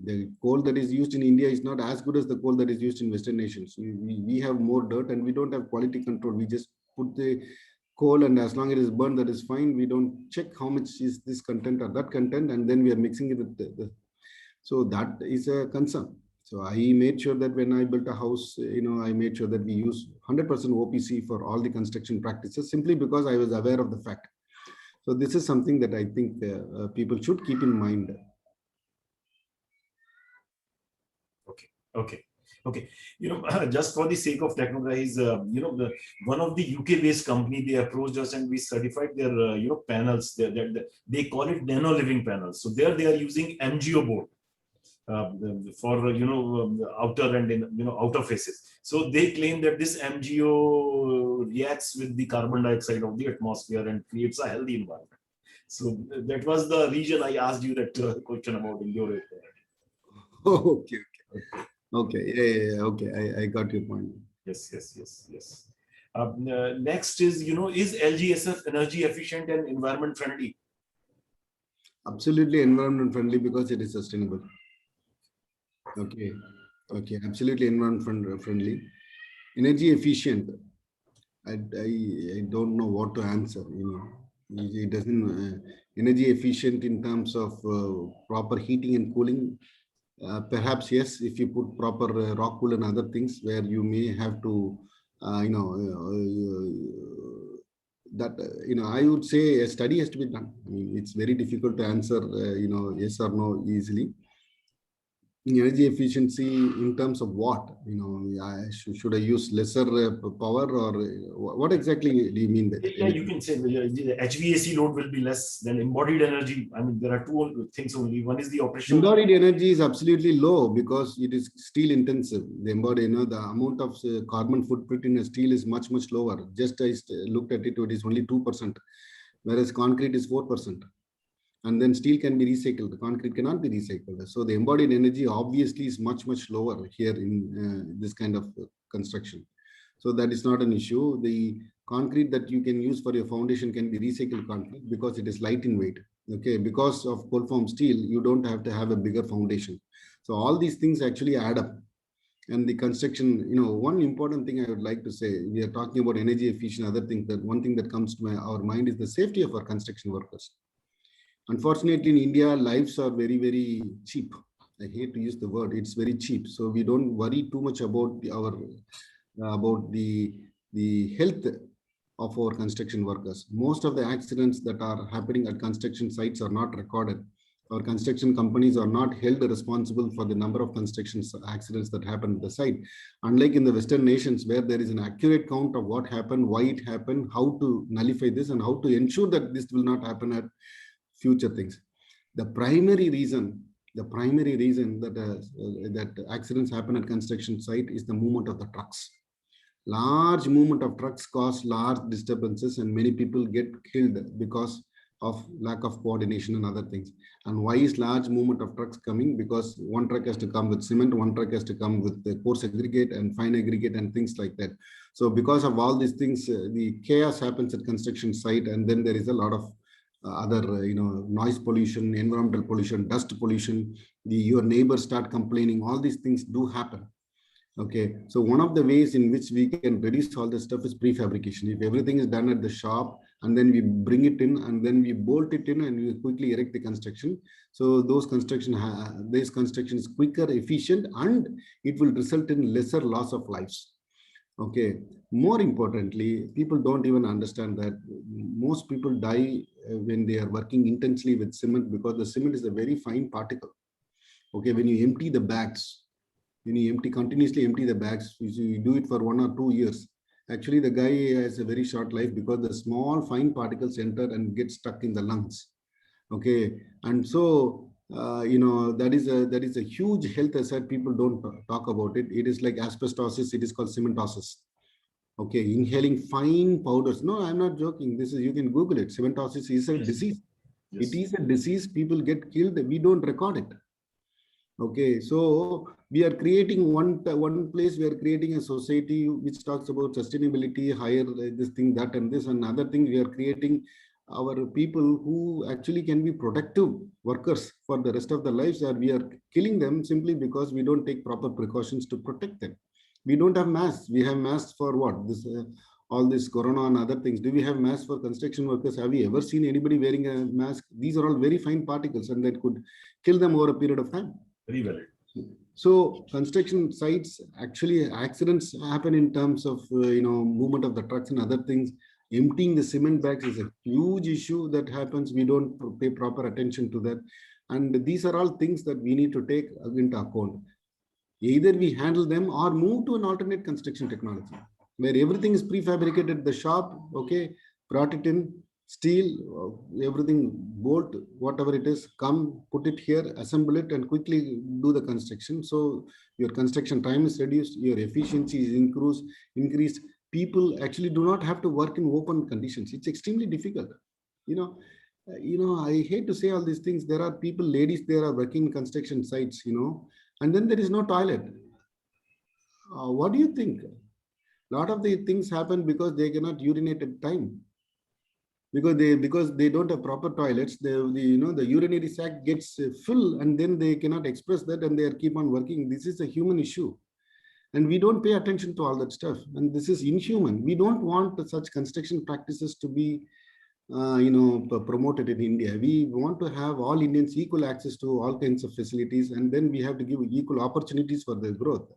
The coal that is used in India is not as good as the coal that is used in Western nations. We have more dirt and we don't have quality control. We just put the coal, and as long as it is burned, that is fine. We don't check how much is this content or that content, and then we are mixing it with so that is a concern. So I made sure that when I built a house, I made sure that we use 100% OPC for all the construction practices, simply because I was aware of the fact. So this is something that I think people should keep in mind. Okay. Just for the sake of techno guys, one of the UK-based company, they approached us and we certified their, panels. They call it nano living panels. So there they are using MgO board. For outer and outer faces. So they claim that this MgO reacts with the carbon dioxide of the atmosphere and creates a healthy environment. So that was the reason I asked you that question about your. Okay. Yeah. Okay. I got your point. Yes. Next is, is LGSF energy efficient and environment friendly? Absolutely environment friendly because it is sustainable. Okay, absolutely environment friendly. Energy efficient. I don't know what to answer. It doesn't energy efficient in terms of proper heating and cooling. Perhaps yes, if you put proper rock wool and other things where you may have to, I would say a study has to be done. I mean, it's very difficult to answer, yes or no easily. Energy efficiency in terms of what? Should I use lesser power, or what exactly do you mean by that? Yeah, you can say the HVAC load will be less than embodied energy. I mean, there are two things only. One is the operation. Embodied energy is absolutely low because it is steel intensive. The embodied, the amount of carbon footprint in a steel is much lower. Just I looked at it, it is only 2%, whereas concrete is 4%. And then steel can be recycled. The concrete cannot be recycled. So the embodied energy obviously is much lower here in this kind of construction. So that is not an issue. The concrete that you can use for your foundation can be recycled concrete because it is light in weight. Okay, because of cold form steel, you don't have to have a bigger foundation. So all these things actually add up. And the construction, one important thing I would like to say, we are talking about energy efficient, other things, that one thing that comes to our mind is the safety of our construction workers. Unfortunately, in India, lives are very cheap. I hate to use the word; it's very cheap. So we don't worry too much about the health of our construction workers. Most of the accidents that are happening at construction sites are not recorded. Our construction companies are not held responsible for the number of construction accidents that happen at the site. Unlike in the Western nations, where there is an accurate count of what happened, why it happened, how to nullify this, and how to ensure that this will not happen at future things. The primary reason that accidents happen at construction site is the movement of the trucks. Large movement of trucks cause large disturbances, and many people get killed because of lack of coordination and other things. And why is large movement of trucks coming? Because one truck has to come with cement, one truck has to come with the coarse aggregate and fine aggregate and things like that. So because of all these things, the chaos happens at construction site, and then there is a lot of other noise pollution, environmental pollution, dust pollution. Your neighbors start complaining. All these things do happen. Okay, so one of the ways in which we can reduce all this stuff is prefabrication. If everything is done at the shop and then we bring it in and then we bolt it in and we quickly erect the construction, so this construction is quicker, efficient, and it will result in lesser loss of lives. Okay, more importantly, people don't even understand that most people die when they are working intensely with cement, because the cement is a very fine particle. Okay, when you empty the bags, when you continuously empty the bags, you do it for 1 or 2 years. Actually, the guy has a very short life because the small fine particles enter and get stuck in the lungs. Okay, and so that is a huge health hazard. People don't talk about it. It is like asbestosis. It is called cementosis. Okay, inhaling fine powders. No, I'm not joking. This is, you can Google it. Cementosis is a disease. Yes. It is a disease. People get killed. We don't record it. Okay, so we are creating one place. We are creating a society which talks about sustainability, higher this thing, that, and this, and other thing. We are creating our people who actually can be productive workers for the rest of their lives, or we are killing them simply because we don't take proper precautions to protect them. We don't have masks. We have masks for what? This all this corona and other things. Do we have masks for construction workers? Have we ever seen anybody wearing a mask? These are all very fine particles, and that could kill them over a period of time. Very valid. So construction sites, actually accidents happen in terms of movement of the trucks and other things. Emptying the cement bags is a huge issue that happens. We don't pay proper attention to that, and these are all things that we need to take into account. Either we handle them or move to an alternate construction technology where everything is prefabricated at the shop. Okay, brought it in, steel, everything, bolt, whatever it is, come, put it here, assemble it, and quickly do the construction. So your construction time is reduced, your efficiency is increased. People actually do not have to work in open conditions. It's extremely difficult. I hate to say all these things. There are people, ladies, there are working in construction sites, and then there is no toilet. What do you think? A lot of the things happen because they cannot urinate at time. Because they don't have proper toilets, the urinary sac gets full, and then they cannot express that, and they keep on working. This is a human issue, and we don't pay attention to all that stuff, and this is inhuman. We don't want such construction practices to be promoted in India. We want to have all Indians equal access to all kinds of facilities, and then we have to give equal opportunities for their growth.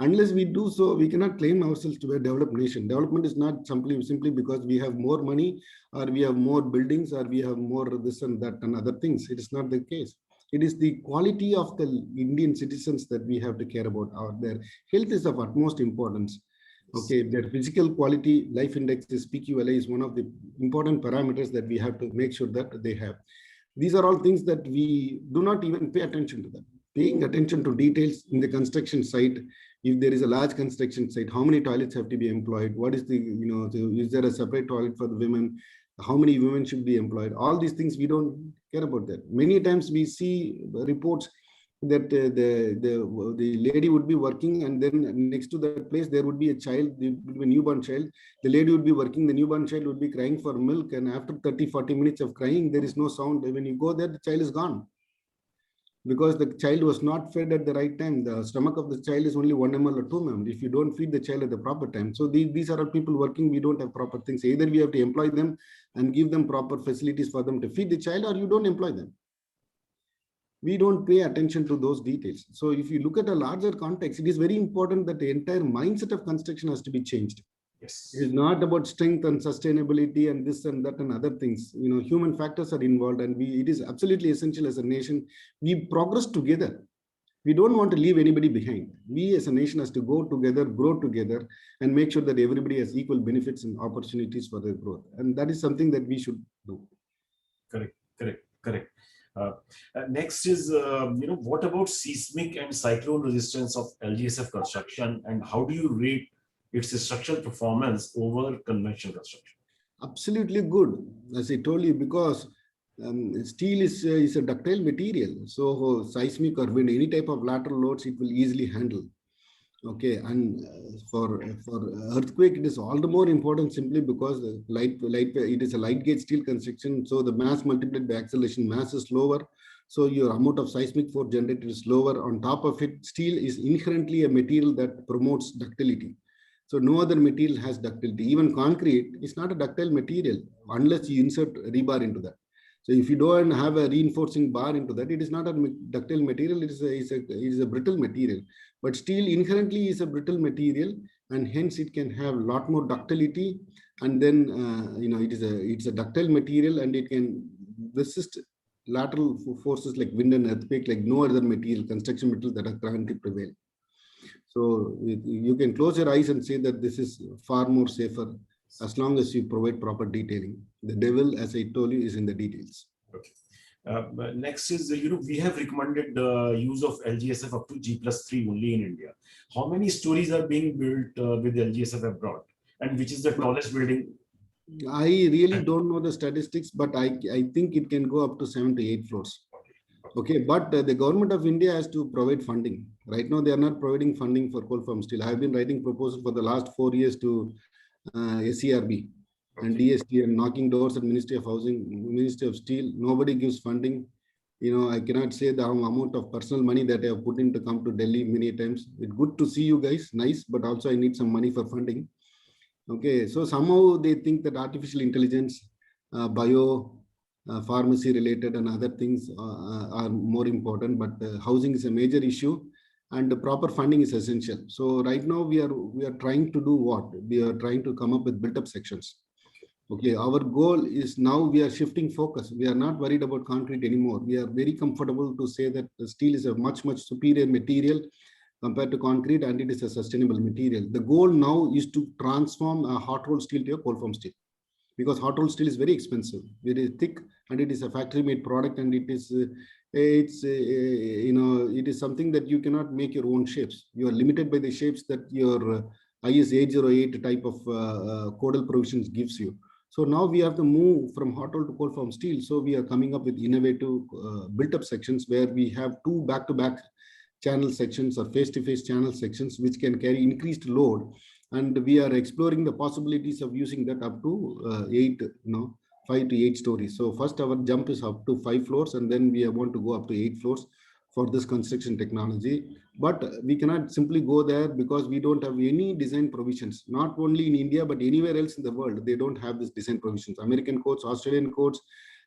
Unless we do so, we cannot claim ourselves to be a developed nation. Development is not simply because we have more money, or we have more buildings, or we have more this and that and other things. It is not the case. It is the quality of the Indian citizens that we have to care about. Their health is of utmost importance. Okay, their physical quality life index is PQLA is one of the important parameters that we have to make sure that they have. These are all things that we do not even pay attention to them. Paying attention to details in the construction site. If there is a large construction site, how many toilets have to be employed? What is is there a separate toilet for the women? How many women should be employed? All these things, we don't care about that. Many times we see reports that the lady would be working, and then next to that place there would be a child, there would be a newborn child. The lady would be working, the newborn child would be crying for milk, and after 30-40 minutes of crying, there is no sound. When you go there, the child is gone, because the child was not fed at the right time. The stomach of the child is only 1 ml or 2 ml if you don't feed the child at the proper time. So these are all people working. We don't have proper things. Either we have to employ them and give them proper facilities for them to feed the child, or you don't employ them. We don't pay attention to those details. So if you look at a larger context, it is very important that the entire mindset of construction has to be changed. Yes. It is not about strength and sustainability and this and that and other things. Human factors are involved, and it is absolutely essential as a nation. We progress together. We don't want to leave anybody behind. We as a nation has to go together, grow together, and make sure that everybody has equal benefits and opportunities for their growth. And that is something that we should do. Correct. Next is, what about seismic and cyclone resistance of LGSF construction, and how do you rate its structural performance over conventional construction? Absolutely good, as I told you, because steel is a ductile material. So seismic or wind, any type of lateral loads, it will easily handle. Okay, and for earthquake, it is all the more important simply because the it is a light gauge steel construction. So the mass multiplied by acceleration, mass is lower. So your amount of seismic force generated is lower. On top of it, steel is inherently a material that promotes ductility. So no other material has ductility. Even concrete is not a ductile material unless you insert rebar into that. So if you don't have a reinforcing bar into that, it is not a ductile material. It is a brittle material. But steel inherently is a brittle material, and hence it can have a lot more ductility. And then it's a ductile material, and it can resist lateral forces like wind and earthquake, like no other material, construction material that are currently prevailing. So you can close your eyes and say that this is far more safer as long as you provide proper detailing. The devil, as I told you, is in the details. Okay. Next is, we have recommended use of LGSF up to G+3 only in India. How many stories are being built with LGSF abroad? And which is the tallest building? I really don't know the statistics, but I think it can go up to 7 to 8 floors. Okay, but the government of India has to provide funding. Right now, they are not providing funding for coal farm steel. I have been writing proposals for the last 4 years to SERB and DST and knocking doors at Ministry of Housing, Ministry of Steel. Nobody gives funding. I cannot say the amount of personal money that I have put in to come to Delhi many times. It's good to see you guys, nice, but also I need some money for funding. Okay, so somehow they think that artificial intelligence, bio, pharmacy related and other things are more important, but housing is a major issue and the proper funding is essential. So right now we are trying to do what? We are trying to come up with built-up sections. Okay, our goal is now we are shifting focus. We are not worried about concrete anymore. We are very comfortable to say that the steel is a much superior material compared to concrete, and it is a sustainable material. The goal now is to transform a hot rolled steel to a cold form steel, because hot rolled steel is very expensive, very thick, and it is a factory made product, and it is it is something that you cannot make your own shapes. You are limited by the shapes that your IS 808 type of codal provisions gives you. So now we have to move from hot roll to cold form steel. So we are coming up with innovative built up sections where we have 2 back-to-back channel sections or face-to-face channel sections which can carry increased load, and we are exploring the possibilities of using that up to 5 to 8 stories. So first our jump is up to 5 floors, and then we want to go up to 8 floors for this construction technology. But we cannot simply go there because we don't have any design provisions, not only in India but anywhere else in the world. They don't have this design provisions. American codes, Australian codes,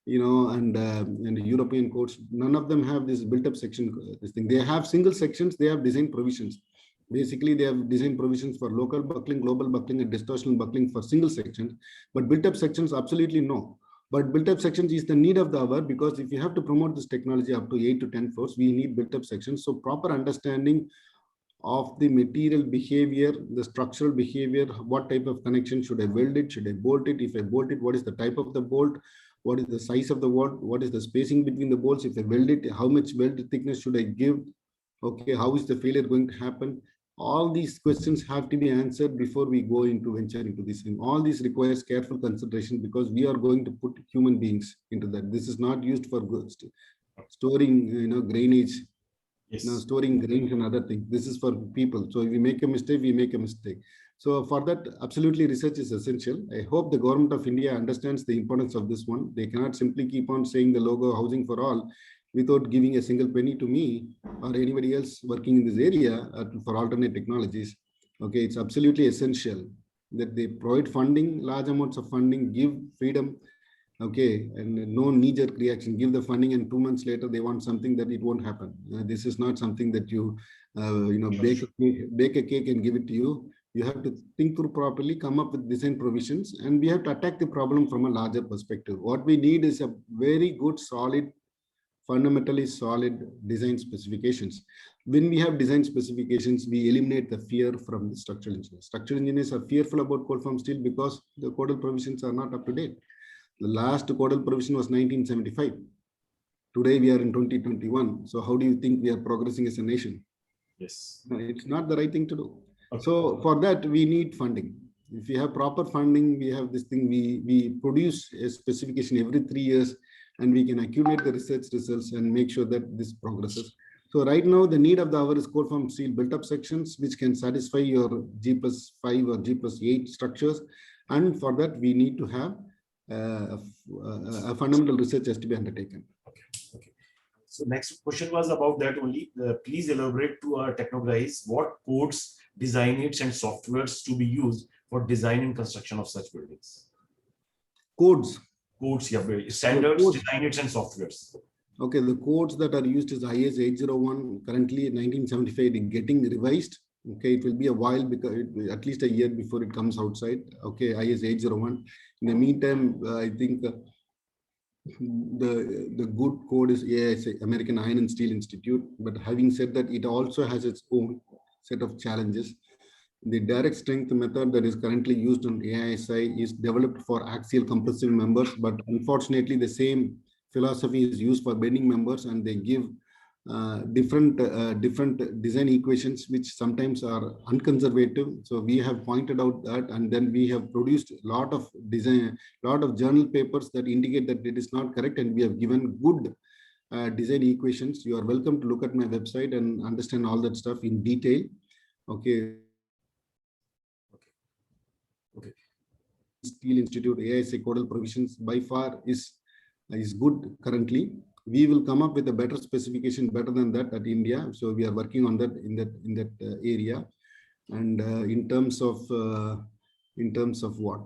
and European codes, none of them have this built-up section. This thing, they have single sections, they have design provisions. Basically, they have design provisions for local buckling, global buckling, and distortional buckling for single sections. But built-up sections, absolutely no. But built-up sections is the need of the hour, because if you have to promote this technology up to 8 to 10 floors, we need built-up sections. So proper understanding of the material behavior, the structural behavior, what type of connection should I weld it, should I bolt it? If I bolt it, what is the type of the bolt? What is the size of the bolt? What is the spacing between the bolts? If I weld it, how much weld thickness should I give? Okay, how is the failure going to happen? All these questions have to be answered before we go into venture into this thing. All this requires careful consideration, because we are going to put human beings into that. This is not used for storing, grainage, storing grains and other things. This is for people. So if we make a mistake, we make a mistake. So for that, absolutely research is essential. I hope the government of India understands the importance of this one. They cannot simply keep on saying the logo housing for all without giving a single penny to me or anybody else working in this area for alternate technologies. Okay, it's absolutely essential that they provide funding, large amounts of funding, give freedom. Okay, and no knee-jerk reaction. Give the funding, and 2 months later they want something that it won't happen. This is not something that you bake a cake and give it to you. You have to think through properly, come up with design provisions, and we have to attack the problem from a larger perspective. What we need is a very good, solid, fundamentally solid design specifications. When we have design specifications, we eliminate the fear from the structural engineers. Structural engineers are fearful about cold form steel because the codal provisions are not up to date. The last codal provision was 1975. Today we are in 2021. So how do you think we are progressing as a nation? Yes. It's not the right thing to do. Okay. So for that, we need funding. If we have proper funding, we have this thing, we produce a specification every 3 years. and we can accumulate the research results and make sure that this progresses. So right now, the need of the hour is cold form steel built-up sections, which can satisfy your G+5 or G+8 structures. And for that, we need to have a fundamental research has to be undertaken. Okay. So next question was about that only. Please elaborate to our techno guys what codes, design aids, and softwares to be used for design and construction of such buildings. Codes. Codes, yeah, standards, codes. design aids, and softwares. Okay, the codes that are used is IS 801, currently 1975, it getting revised. Okay, it will be a while because at least a year before it comes outside. Okay, IS 801. In the meantime, I think the good code is AISI, American Iron and Steel Institute. But having said that, it also has its own set of challenges. The direct strength method that is currently used on AISI is developed for axial compressive members, but unfortunately the same philosophy is used for bending members, and they give different design equations which sometimes are unconservative. So we have pointed out that, and then we have produced a lot of journal papers that indicate that it is not correct, and we have given good design equations. You are welcome to look at my website and understand all that stuff in detail. Okay. Steel Institute AISI codal provisions by far is good currently. We will come up with a better specification, better than that at India. So we are working on that in that area. And in terms of what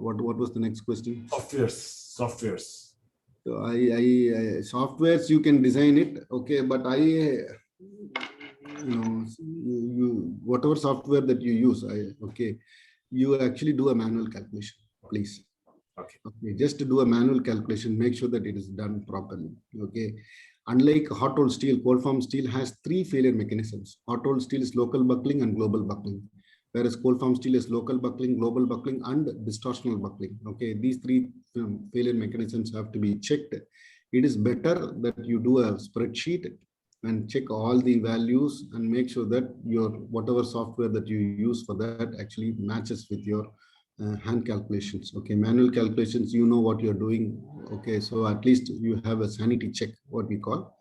was the next question? Softwares. So softwares, you can design it, okay, but whatever software that you use, you actually do a manual calculation, please. Okay, just to do a manual calculation, make sure that it is done properly. Okay, unlike hot rolled steel, cold form steel has 3 failure mechanisms. Hot rolled steel is local buckling and global buckling, whereas cold form steel is local buckling, global buckling, and distortional buckling. Okay, these 3 failure mechanisms have to be checked. It is better that you do a spreadsheet and check all the values and make sure that your whatever software that you use for that actually matches with your hand calculations. Okay, manual calculations, you know what you're doing. Okay, so at least you have a sanity check, what we call,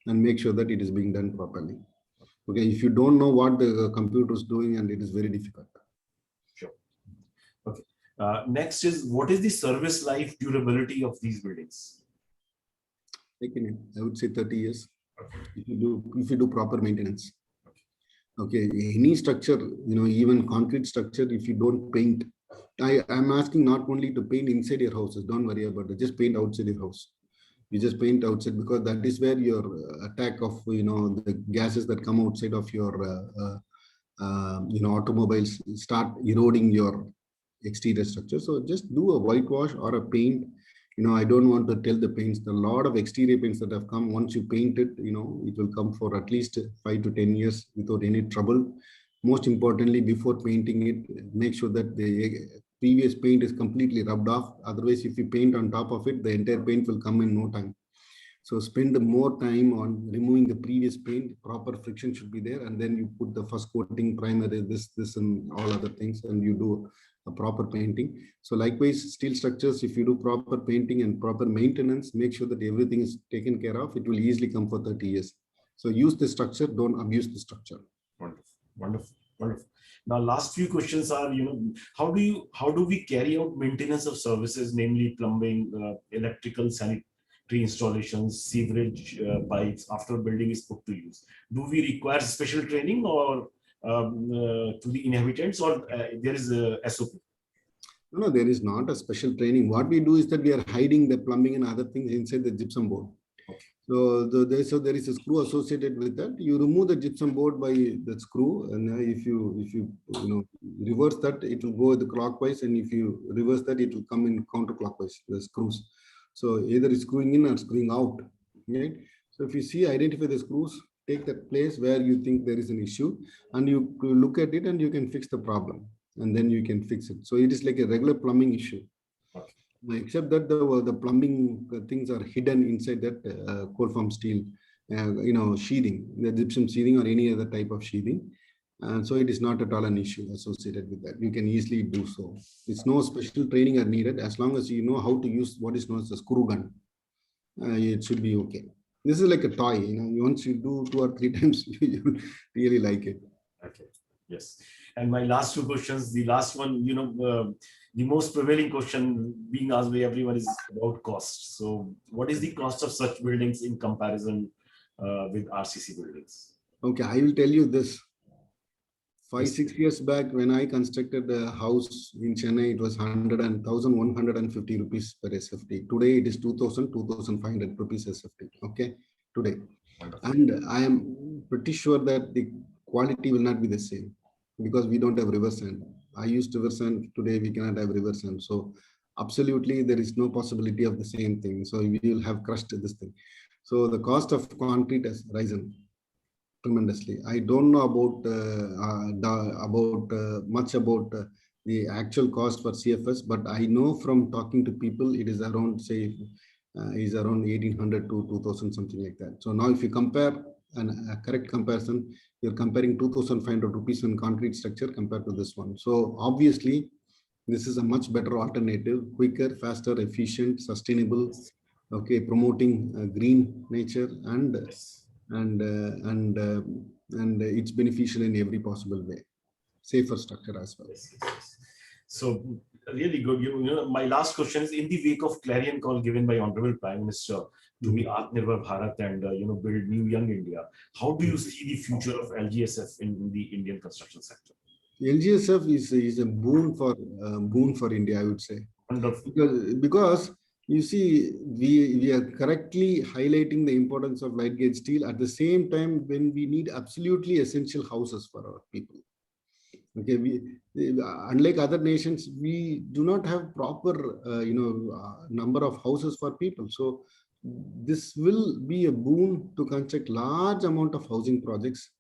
and make sure that it is being done properly. Okay, if you don't know what the computer is doing, and it is very difficult. Sure. Okay. Next is, what is the service life durability of these buildings? I would say 30 years. If you do proper maintenance. Okay, any structure, even concrete structure, if you don't paint, I'm asking not only to paint inside your houses, don't worry about it, just paint outside your house. You just paint outside, because that is where your attack of the gases that come outside of your automobiles start eroding your exterior structure. So just do a whitewash or a paint. I don't want to tell the paints, a lot of exterior paints that have come, once you paint it, it will come for at least 5 to 10 years without any trouble. Most importantly, before painting it, make sure that the previous paint is completely rubbed off. Otherwise, if you paint on top of it, the entire paint will come in no time. So spend more time on removing the previous paint. Proper friction should be there, and then you put the first coating, primer, this and all other things, and you do a proper painting. So likewise, steel structures, if you do proper painting and proper maintenance, make sure that everything is taken care of, it will easily come for 30 years. So use the structure, don't abuse the structure. Wonderful. Now, last few questions are, how do we carry out maintenance of services, namely plumbing, electrical, sanitary installations, sewerage pipes after building is put to use? Do we require special training or to the inhabitants, or there is a SOP? No, there is not a special training. What we do is that we are hiding the plumbing and other things inside the gypsum board. Okay. So there is a screw associated with that. You remove the gypsum board by the screw, and if you reverse that, it will go the clockwise, and if you reverse that, it will come in counterclockwise, the screws. So either screwing in or screwing out. Right? So if you see, identify the screws, take that place where you think there is an issue, and you look at it, and you can fix the problem, and then you can fix it. So it is like a regular plumbing issue. Okay. Except that the plumbing things are hidden inside that cold form steel, sheathing, the gypsum sheathing or any other type of sheathing. And so it is not at all an issue associated with that. You can easily do so. It's no special training are needed, as long as you know how to use what is known as a screw gun. it should be okay. This is like a toy, once you do 2 or 3 times, you really like it. Okay. Yes. And my last two questions, the last one, the most prevailing question being asked by everyone is about cost. So what is the cost of such buildings in comparison with RCC buildings? Okay, I will tell you this. Five, Yes. 6 years back, when I constructed a house in Chennai, it was 1,150 rupees per SFT. Today, it is 2,500 rupees SFT. Okay, today. Wonderful. And I am pretty sure that the quality will not be the same because we don't have river sand. I used river sand. Today, we cannot have river sand. So, absolutely, there is no possibility of the same thing. So, we will have crushed this thing. So, the cost of concrete has risen tremendously. I don't know much about the actual cost for CFS, but I know from talking to people, it is around, say, is around 1,800 to 2,000, something like that. So now, if you compare a correct comparison, you're comparing 2,500 rupees in concrete structure compared to this one. So obviously, this is a much better alternative, quicker, faster, efficient, sustainable. Okay, promoting green nature Yes. and it's beneficial in every possible way. Safer structure as well. Yes, yes, yes. So really good. My last question is in the wake of clarion call given by Honorable Prime Minister to be Atmanirbhar Bharat and build new young India. How do you see the future of LGSF in the Indian construction sector? LGSF is a boon for India, I would say, Wonderful. because you see, we are correctly highlighting the importance of light gauge steel at the same time when we need absolutely essential houses for our people. Okay, unlike other nations, we do not have proper number of houses for people. So this will be a boon to construct large amount of housing projects.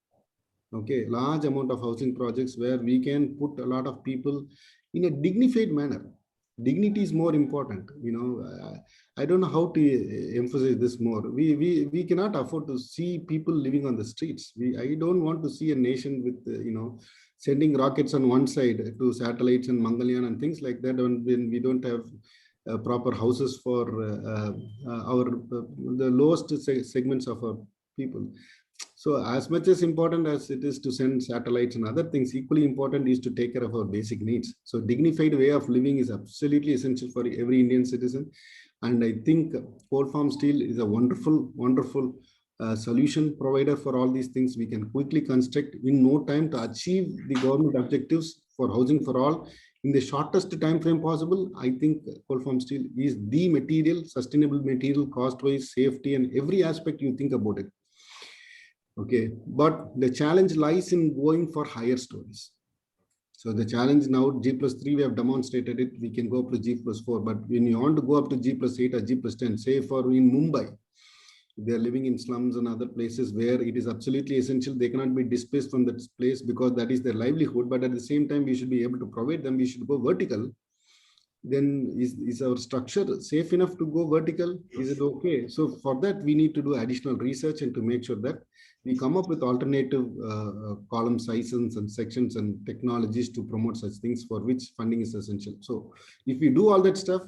Okay, large amount of housing projects where we can put a lot of people in a dignified manner. Dignity is more important. I don't know how to emphasize this more. We cannot afford to see people living on the streets. I don't want to see a nation with sending rockets on one side to satellites and Mangalyaan and things like that when we don't have proper houses for the lowest segments of our people. So as much as important as it is to send satellites and other things, equally important is to take care of our basic needs. So dignified way of living is absolutely essential for every Indian citizen. And I think Coal Farm Steel is a wonderful solution provider for all these things. We can quickly construct in no time to achieve the government objectives for housing for all in the shortest time frame possible. I think Coal Farm Steel is the material, sustainable material, cost-wise, safety, and every aspect you think about it. Okay, but the challenge lies in going for higher stories. So the challenge now, G+3, we have demonstrated it, we can go up to G+4, but when you want to go up to G+8 or G+10, say for in Mumbai, they are living in slums and other places where it is absolutely essential, they cannot be displaced from that place because that is their livelihood, but at the same time, we should be able to provide them, we should go vertical. Then is our structure safe enough to go vertical? Is it okay? So for that, we need to do additional research and to make sure that we come up with alternative column sizes and sections and technologies to promote such things for which funding is essential. So if we do all that stuff,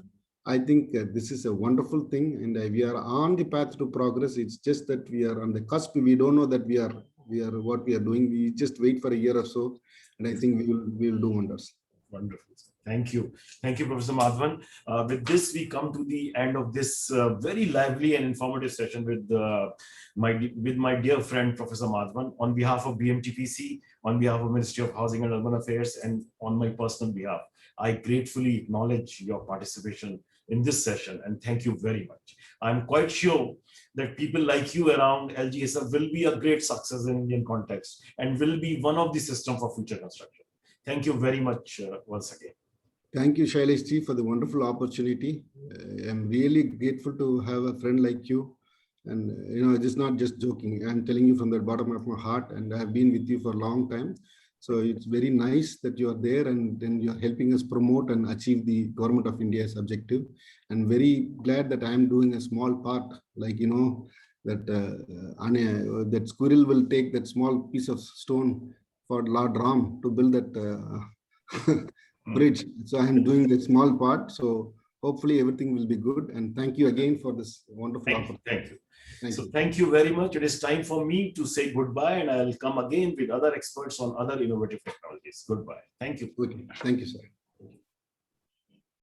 I think this is a wonderful thing and we are on the path to progress. It's just that we are on the cusp. We don't know that we are what we are doing. We just wait for a year or so and I think we will do wonders. Wonderful. Thank you. Thank you, Professor Madhavan. With this, we come to the end of this very lively and informative session with my dear friend, Professor Madhavan. On behalf of BMTPC, on behalf of Ministry of Housing and Urban Affairs, and on my personal behalf, I gratefully acknowledge your participation in this session and thank you very much. I'm quite sure that people like you around LGSF will be a great success in Indian context and will be one of the system for future construction. Thank you very much once again. Thank you, Shailesh Ji, for the wonderful opportunity. I'm really grateful to have a friend like you. And, it is not just joking. I'm telling you from the bottom of my heart, and I have been with you for a long time. So it's very nice that you are there and then you're helping us promote and achieve the Government of India's objective. And very glad that I'm doing a small part, like, that that squirrel will take that small piece of stone for Lord Ram to build that bridge. So I'm doing the small part. So hopefully everything will be good. And thank you again for this wonderful Thank you. opportunity. Thank you. Thank So you. thank you very much. It is time for me to say goodbye, and I'll come again with other experts on other innovative technologies. Goodbye. Thank you. Okay. Thank you, sir.